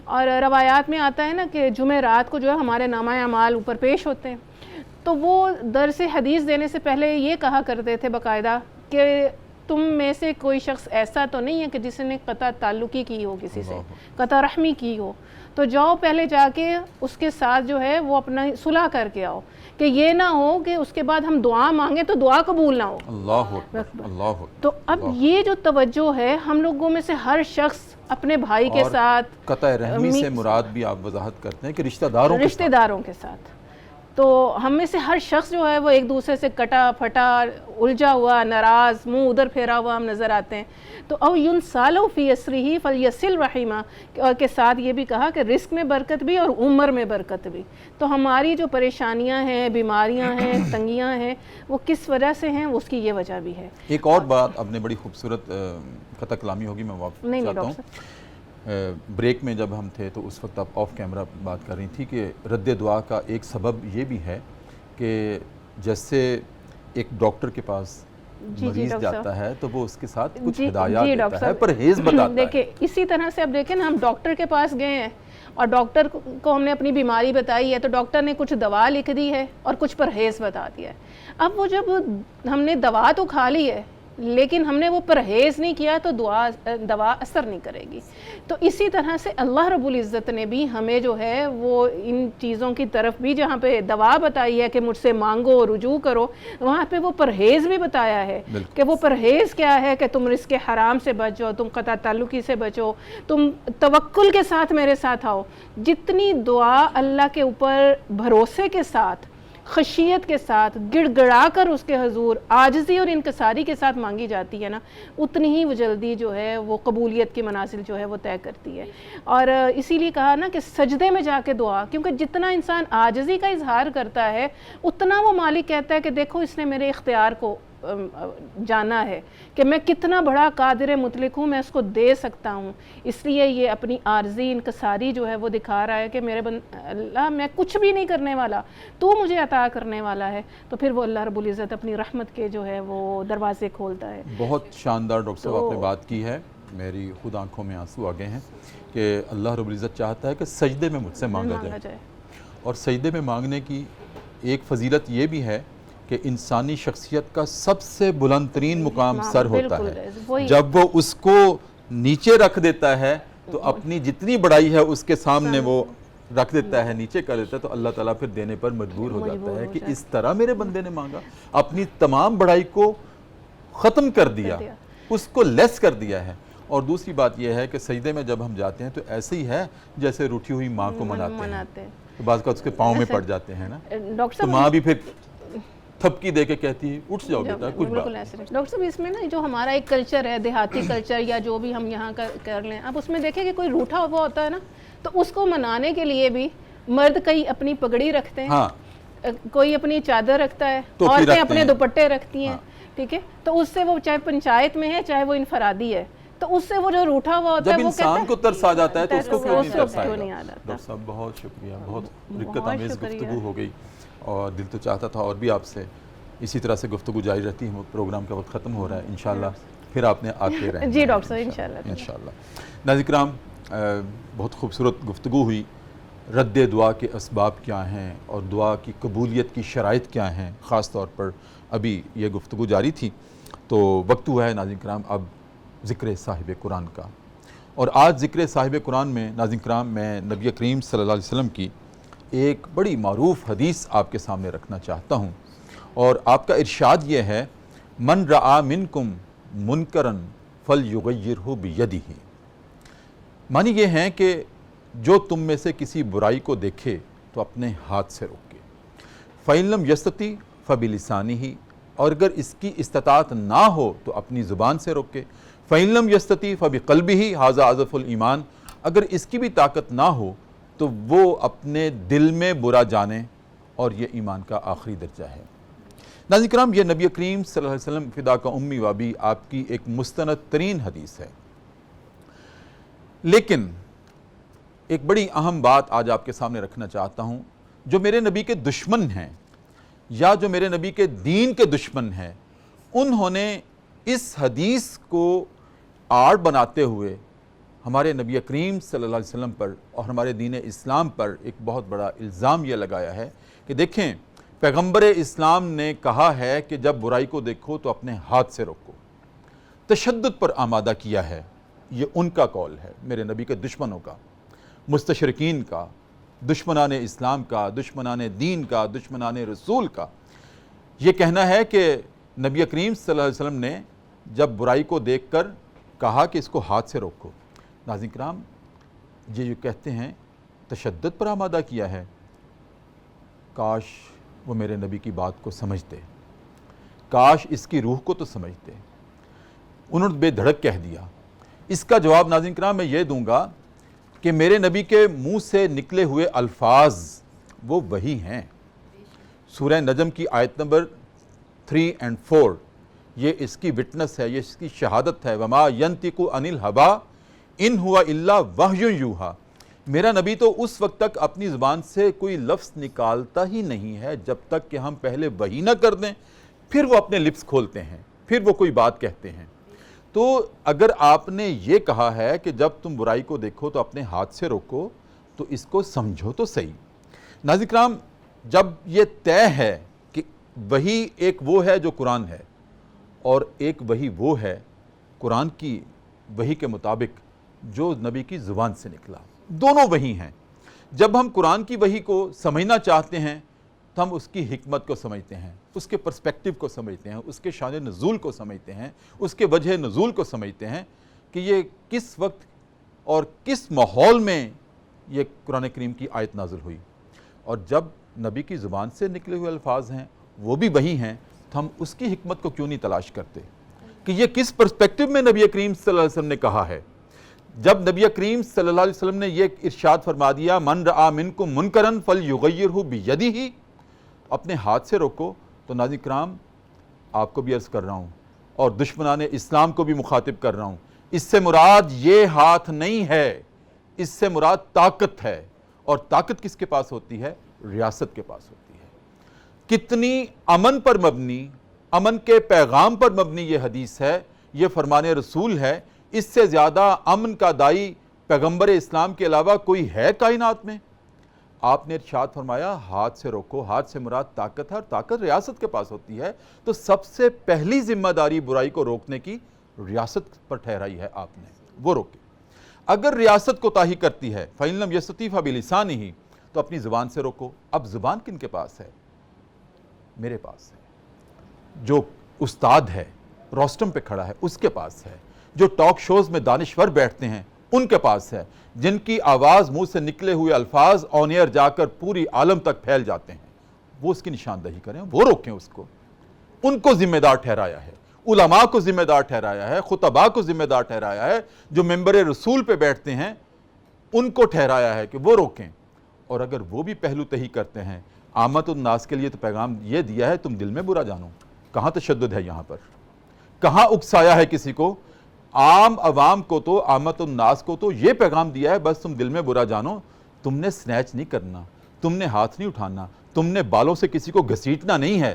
S2: اور روایات میں آتا ہے نا کہ جمعرات کو جو ہے ہمارے نامہ اعمال اوپر پیش ہوتے ہیں، تو وہ درس حدیث دینے سے پہلے یہ کہا کرتے تھے باقاعدہ کہ تم میں سے کوئی شخص ایسا تو نہیں ہے کہ جس نے قطع تعلقی کی ہو، کسی سے قطع رحمی کی ہو، تو جاؤ پہلے جا کے اس کے ساتھ جو ہے وہ اپنا صلح کر کے آؤ، کہ یہ نہ ہو کہ اس کے بعد ہم دعا مانگیں تو دعا قبول نہ ہو۔
S1: اللہ اکبر، اللہ اکبر۔
S2: تو اب یہ جو توجہ ہے ہم لوگوں میں سے ہر شخص اپنے بھائی کے ساتھ،
S1: قطع رحمی سے مراد بھی آپ وضاحت کرتے ہیں کہ رشتہ داروں کے ساتھ،
S2: تو ہم میں سے ہر شخص جو ہے وہ ایک دوسرے سے کٹا پھٹا، الجھا ہوا، ناراض، منہ ادھر پھیرا ہوا ہم نظر آتے ہیں۔ تو او ینسالو فی اسرہ فلیصل رحمہ کے ساتھ یہ بھی کہا کہ رزق میں برکت بھی اور عمر میں برکت بھی۔ تو ہماری جو پریشانیاں ہیں، بیماریاں ہیں، تنگیاں ہیں، وہ کس وجہ سے ہیں، اس کی یہ وجہ بھی ہے۔
S1: ایک اور بات آپ نے بڑی خوبصورت قطع کلامی ہوگی، میں واپس چاہتا ہوں، بریک میں جب ہم تھے تو اس وقت آپ آف کیمرہ بات کر رہی تھی کہ رد دعا کا ایک سبب یہ بھی ہے کہ جیسے ایک ڈاکٹر کے پاس مریض جاتا ہے تو وہ اس کے ساتھ کچھ ہدایات دیتا ہے، پرہیز بتاتا ہے۔
S2: دیکھیں اسی طرح سے اب دیکھیں نا، ہم ڈاکٹر کے پاس گئے ہیں اور ڈاکٹر کو ہم نے اپنی بیماری بتائی ہے، تو ڈاکٹر نے کچھ دوا لکھ دی ہے اور کچھ پرہیز بتا دیا ہے۔ اب وہ جب ہم نے دوا تو کھا لی ہے لیکن ہم نے وہ پرہیز نہیں کیا تو دوا اثر نہیں کرے گی۔ تو اسی طرح سے اللہ رب العزت نے بھی ہمیں جو ہے وہ ان چیزوں کی طرف بھی، جہاں پہ دوا بتائی ہے کہ مجھ سے مانگو، رجوع کرو، وہاں پہ وہ پرہیز بھی بتایا ہے کہ وہ پرہیز کیا ہے، کہ تم رزق حرام سے بچو، تم قطع تعلقی سے بچو، تم توکل کے ساتھ میرے ساتھ آؤ۔ جتنی دعا اللہ کے اوپر بھروسے کے ساتھ، خشیت کے ساتھ، گڑ گڑا کر اس کے حضور عاجزی اور انکساری کے ساتھ مانگی جاتی ہے نا، اتنی ہی وہ جلدی جو ہے وہ قبولیت کی منازل جو ہے وہ طے کرتی ہے۔ اور اسی لیے کہا نا کہ سجدے میں جا کے دعا، کیونکہ جتنا انسان عاجزی کا اظہار کرتا ہے اتنا وہ مالک کہتا ہے کہ دیکھو اس نے میرے اختیار کو جانا ہے کہ میں کتنا بڑا قادر مطلق ہوں، میں اس کو دے سکتا ہوں۔ اس لیے یہ اپنی عارضی انکساری جو ہے وہ دکھا رہا ہے کہ میرے اللہ میں کچھ بھی نہیں کرنے والا، تو مجھے عطا کرنے والا ہے۔ تو پھر وہ اللہ رب العزت اپنی رحمت کے جو ہے وہ دروازے کھولتا ہے۔
S1: بہت شاندار ڈاکٹر صاحب آپ نے بات کی ہے، میری خود آنکھوں میں آنسو آ گئے ہیں کہ اللہ رب العزت چاہتا ہے کہ سجدے میں مجھ سے مانگا جائے، اور سجدے میں مانگنے کی ایک فضیلت یہ بھی ہے کہ انسانی شخصیت کا سب سے بلند ترین مقام سر ہوتا ہے۔ جب وہ اس کو نیچے رکھ دیتا ہے تو اپنی جتنی بڑائی ہے اس کے سامنے وہ رکھ دیتا ہے، نیچے کر دیتا ہے، تو اللہ تعالیٰ پھر دینے پر مجبور ہو جاتا ہے کہ اس طرح میرے بندے نے مانگا، اپنی تمام بڑائی کو ختم کر دیا، اس کو لیس کر دیا ہے۔ اور دوسری بات یہ ہے کہ سجدے میں جب ہم جاتے ہیں تو ایسے ہی ہے جیسے روٹھی ہوئی ماں کو مناتے ہیں، تو بعض کا اس کے پاؤں میں پڑ جاتے ہیں نا، تو ماں بھی پھر تھپکی دے کے کہتی ہے اٹھ جاؤ بیٹا کچھ بات۔
S2: ڈاکٹر صاحب اس میں نا جو ہمارا ایک کلچر ہے، دیہاتی کلچر یا جو بھی ہم یہاں کر لیں، اب اس میں دیکھیں کہ کوئی روٹھا ہوا ہوتا ہے نا تو اس کو منانے کے لیے بھی مرد کئی اپنی پگڑی رکھتے ہیں، کوئی اپنی چادر رکھتا ہے، عورتیں اپنے دوپٹے رکھتی ہیں، ٹھیک ہے، تو اس سے وہ چاہے پنچایت میں ہے چاہے وہ انفرادی ہے، تو اس سے وہ جو روٹھا ہوا ہوتا ہے
S1: جب انسان کو ترس آ جاتا ہے تو اس کو کیوں نہیں ترس آئے گا۔
S2: آتا۔
S1: ڈاکٹر صاحب بہت شکریہ، بہت رکت آمیز گفتگو ہو گئی، اور دل تو چاہتا تھا اور بھی آپ سے اسی طرح سے گفتگو جاری رہتی ہے، پروگرام کا وقت ختم ہو رہا ہے، انشاءاللہ پھر آپ نے آتے رہیں۔
S2: جی ڈاکٹر صاحب انشاءاللہ۔
S1: انشاءاللہ۔ ناظرین کرام، بہت خوبصورت گفتگو ہوئی، رد دعا کے اسباب کیا ہیں اور دعا کی قبولیت کی شرائط کیا ہیں، خاص طور پر ابھی یہ گفتگو جاری تھی، تو وقت ہوا ہے ناظرین کرام اب ذکر صاحب قرآن کا۔ اور آج ذکر صاحب قرآن میں ناظرین کرام میں نبی کریم صلی اللہ علیہ وسلم کی ایک بڑی معروف حدیث آپ کے سامنے رکھنا چاہتا ہوں، اور آپ کا ارشاد یہ ہے، من رعا منکم منکرن فلیغیرہ بیدہ، معنی یہ ہیں کہ جو تم میں سے کسی برائی کو دیکھے تو اپنے ہاتھ سے روکے، فَإِن لَمْ يَسْتَطِعْ فَبِلِسَانِهِ، اور اگر اس کی استطاعت نہ ہو تو اپنی زبان سے روکے، فَإِن لَمْ يَسْتَطِعْ فَبِقَلْبِهِ هَذَا أَضْعَفُ الْإِيمَانِ، اگر اس کی بھی طاقت نہ ہو تو وہ اپنے دل میں برا جانے، اور یہ ایمان کا آخری درجہ ہے۔ ناظرین کرام، یہ نبی کریم صلی اللہ علیہ وسلم فدا کا امی و ابی آپ کی ایک مستند ترین حدیث ہے، لیکن ایک بڑی اہم بات آج آپ کے سامنے رکھنا چاہتا ہوں۔ جو میرے نبی کے دشمن ہیں یا جو میرے نبی کے دین کے دشمن ہیں، انہوں نے اس حدیث کو آڑ بناتے ہوئے ہمارے نبی کریم صلی اللہ علیہ وسلم پر اور ہمارے دین اسلام پر ایک بہت بڑا الزام یہ لگایا ہے کہ دیکھیں، پیغمبر اسلام نے کہا ہے کہ جب برائی کو دیکھو تو اپنے ہاتھ سے روکو، تشدد پر آمادہ کیا ہے۔ یہ ان کا قول ہے، میرے نبی کے دشمنوں کا، مستشرقین کا، دشمنان اسلام کا، دشمنان دین کا، دشمنان رسول کا۔ یہ کہنا ہے کہ نبی کریم صلی اللہ علیہ وسلم نے جب برائی کو دیکھ کر کہا کہ اس کو ہاتھ سے روکو۔ ناظرین کرام، یہ جو کہتے ہیں تشدد پر آمادہ کیا ہے، کاش وہ میرے نبی کی بات کو سمجھتے، کاش اس کی روح کو تو سمجھتے۔ انہوں نے بے دھڑک کہہ دیا۔ اس کا جواب ناظرین کرام میں یہ دوں گا کہ میرے نبی کے منہ سے نکلے ہوئے الفاظ وہ وہی ہیں۔ سورہ نجم کی آیت نمبر 3 اور 4 یہ اس کی وٹنس ہے، یہ اس کی شہادت ہے۔ وَمَا يَنْتِقُ عَنِ الْهَوَىٰ إِنْ هُوَ إِلَّا وَحْيٌ يُوحَىٰ، میرا نبی تو اس وقت تک اپنی زبان سے کوئی لفظ نکالتا ہی نہیں ہے جب تک کہ ہم پہلے وحی نہ کر دیں، پھر وہ اپنے لپس کھولتے ہیں، پھر وہ کوئی بات کہتے ہیں۔ تو اگر آپ نے یہ کہا ہے کہ جب تم برائی کو دیکھو تو اپنے ہاتھ سے روکو، تو اس کو سمجھو تو صحیح۔ ناظرین کرام، جب یہ طے ہے کہ وحی ایک وہ ہے جو قرآن ہے، اور ایک وحی وہ ہے قرآن کی وحی کے مطابق جو نبی کی زبان سے نکلا، دونوں وحی ہیں۔ جب ہم قرآن کی وحی کو سمجھنا چاہتے ہیں تو ہم اس کی حکمت کو سمجھتے ہیں، اس کے پرسپیکٹیو کو سمجھتے ہیں، اس کے شان نزول کو سمجھتے ہیں، اس کے وجہ نزول کو سمجھتے ہیں کہ یہ کس وقت اور کس ماحول میں یہ قرآن کریم کی آیت نازل ہوئی۔ اور جب نبی کی زبان سے نکلے ہوئے الفاظ ہیں، وہ بھی وحی ہیں، تو ہم اس کی حکمت کو کیوں نہیں تلاش کرتے کہ یہ کس پرسپیکٹیو میں نبی کریم صلی اللہ علیہ وسلم نے کہا ہے۔ جب نبی کریم صلی اللہ علیہ وسلم نے یہ ارشاد فرما دیا من رآ منکم منکرا فلیغیرہ بیدہ، اپنے ہاتھ سے روکو، تو ناظرین کرام آپ کو بھی عرض کر رہا ہوں اور دشمنان اسلام کو بھی مخاطب کر رہا ہوں، اس سے مراد یہ ہاتھ نہیں ہے، اس سے مراد طاقت ہے، اور طاقت کس کے پاس ہوتی ہے؟ ریاست کے پاس ہوتی ہے۔ کتنی امن پر مبنی، امن کے پیغام پر مبنی یہ حدیث ہے، یہ فرمان رسول ہے۔ اس سے زیادہ امن کا دائی پیغمبر اسلام کے علاوہ کوئی ہے کائنات میں؟ آپ نے ارشاد فرمایا ہاتھ سے روکو، ہاتھ سے مراد طاقت ہے، اور طاقت ریاست کے پاس ہوتی ہے، تو سب سے پہلی ذمہ داری برائی کو روکنے کی ریاست پر ٹھہرائی ہے آپ نے، وہ روکے۔ اگر ریاست کوتاہی کرتی ہے فَإِن لَمْ يَسْتَطِعْ فَبِلِسَانِهِ، تو اپنی زبان سے روکو۔ اب زبان کن کے پاس ہے؟ میرے پاس ہے۔ جو استاد ہے، روسٹم پہ کھڑا ہے، اس کے پاس ہے۔ جو ٹاک شوز میں دانشور بیٹھتے ہیں، ان کے پاس ہے۔ جن کی آواز منہ سے نکلے ہوئے الفاظ آن ایئر جا کر پوری عالم تک پھیل جاتے ہیں، وہ اس کی نشاندہی کریں، وہ روکیں اس کو۔ ان کو ذمہ دار ٹھہرایا ہے، علماء کو ذمہ دار ٹھہرایا ہے، خطباء کو ذمہ دار ٹھہرایا ہے، جو ممبر رسول پہ بیٹھتے ہیں ان کو ٹھہرایا ہے کہ وہ روکیں۔ اور اگر وہ بھی پہلو تہی کرتے ہیں، عامت الناس کے لیے تو پیغام یہ دیا ہے تم دل میں برا جانو۔ کہاں تشدد ہے یہاں پر؟ کہاں اکسایا ہے کسی کو؟ عام عوام کو تو، عامت الناس کو تو یہ پیغام دیا ہے بس تم دل میں برا جانو، تم نے سنیچ نہیں کرنا، تم نے ہاتھ نہیں اٹھانا، تم نے بالوں سے کسی کو گھسیٹنا نہیں ہے،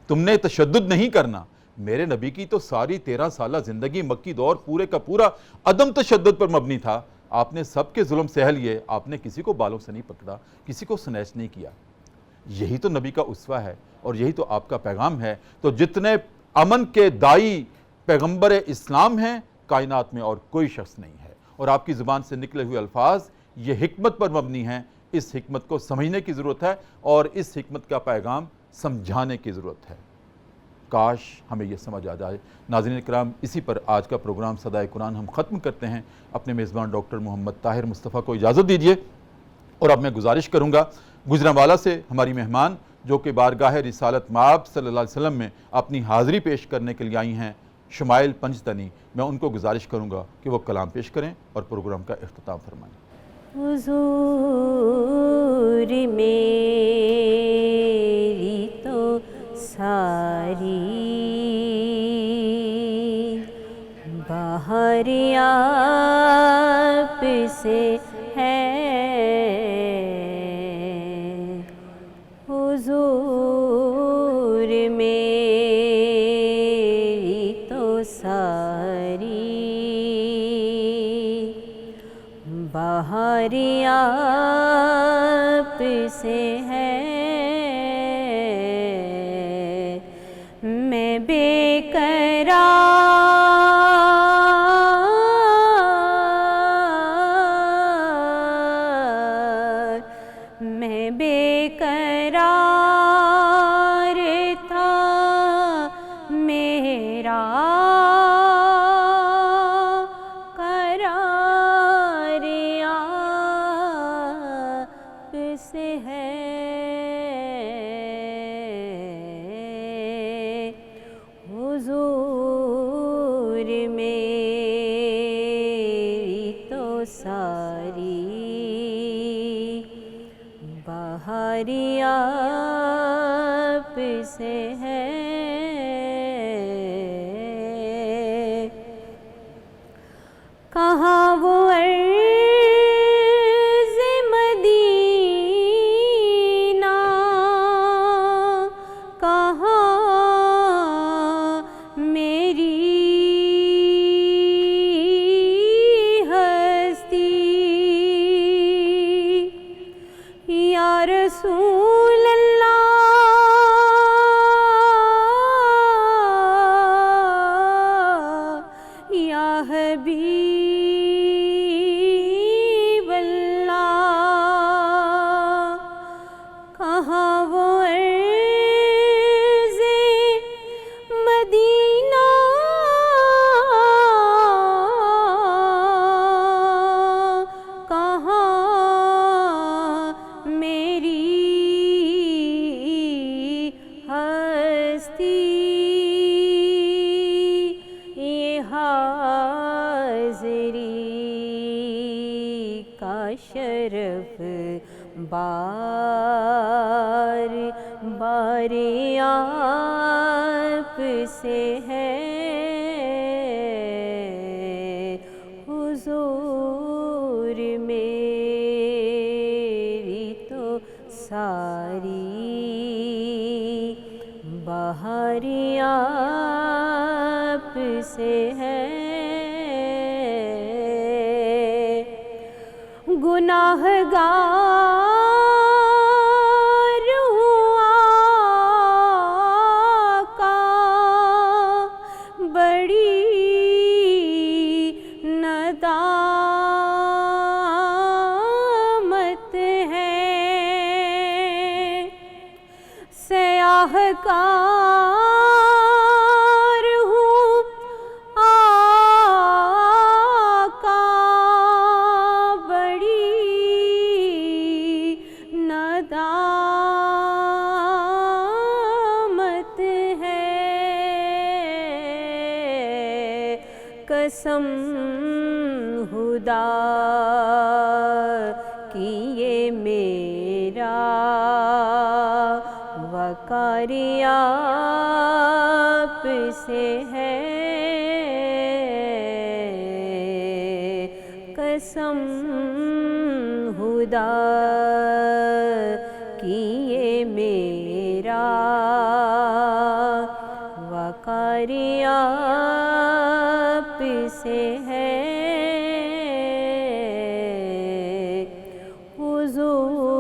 S1: تم نے تشدد نہیں کرنا۔ میرے نبی کی تو ساری 13 سالہ زندگی مکی دور پورے کا پورا عدم تشدد پر مبنی تھا۔ آپ نے سب کے ظلم سہل لیے، آپ نے کسی کو بالوں سے نہیں پکڑا، کسی کو سنیچ نہیں کیا۔ یہی تو نبی کا اسوہ ہے اور یہی تو آپ کا پیغام ہے۔ تو جتنے امن کے دائی پیغمبر اسلام ہیں کائنات میں اور کوئی شخص نہیں ہے، اور آپ کی زبان سے نکلے ہوئے الفاظ یہ حکمت پر مبنی ہیں۔ اس حکمت کو سمجھنے کی ضرورت ہے اور اس حکمت کا پیغام سمجھانے کی ضرورت ہے۔ کاش ہمیں یہ سمجھ آ جائے۔ ناظرین اکرام، اسی پر آج کا پروگرام صدائے قرآن ہم ختم کرتے ہیں۔ اپنے میزبان ڈاکٹر محمد طاہر مصطفیٰ کو اجازت دیجیے، اور اب میں گزارش کروں گا گجرانوالہ سے ہماری مہمان جو کہ بارگاہ رسالت مآب صلی اللہ علیہ وسلم میں اپنی حاضری پیش کرنے کے لیے آئی ہیں، شمائل پنجتنی، میں ان کو گزارش کروں گا کہ وہ کلام پیش کریں اور پروگرام کا اختتام فرمائیں۔
S4: حضور میری تو ساری بہار آپ سے ہے، حضور میری تو ساری بہار آپ سے ہے، میں بے قرار، میں بے قرار تھا، میرا قرار آپ سے ہے، حضور میری تو ساری بہار آپ سے ہے، کہاں وہ عرض مدینہ، کہاں میری ہستی، یا رسول اللہ یا حبیب اللہ، کہاں وہ عرض مدینہ، کہاں میری ہستی، یہ حاضری کا شرف بار بار آپ سے ہے، حضور میری تو ساری بہار آپ سے ہے، گناہ گار ہوں آقا، بڑی ندامت ہے، سیاہ کار ہوں آقا، بڑی ندامت ہے، قسم خدا کی یہ میرا وقار آپ سے ہے، قسم خدا کی یہ میرا وقار آپ سے ہے، حضور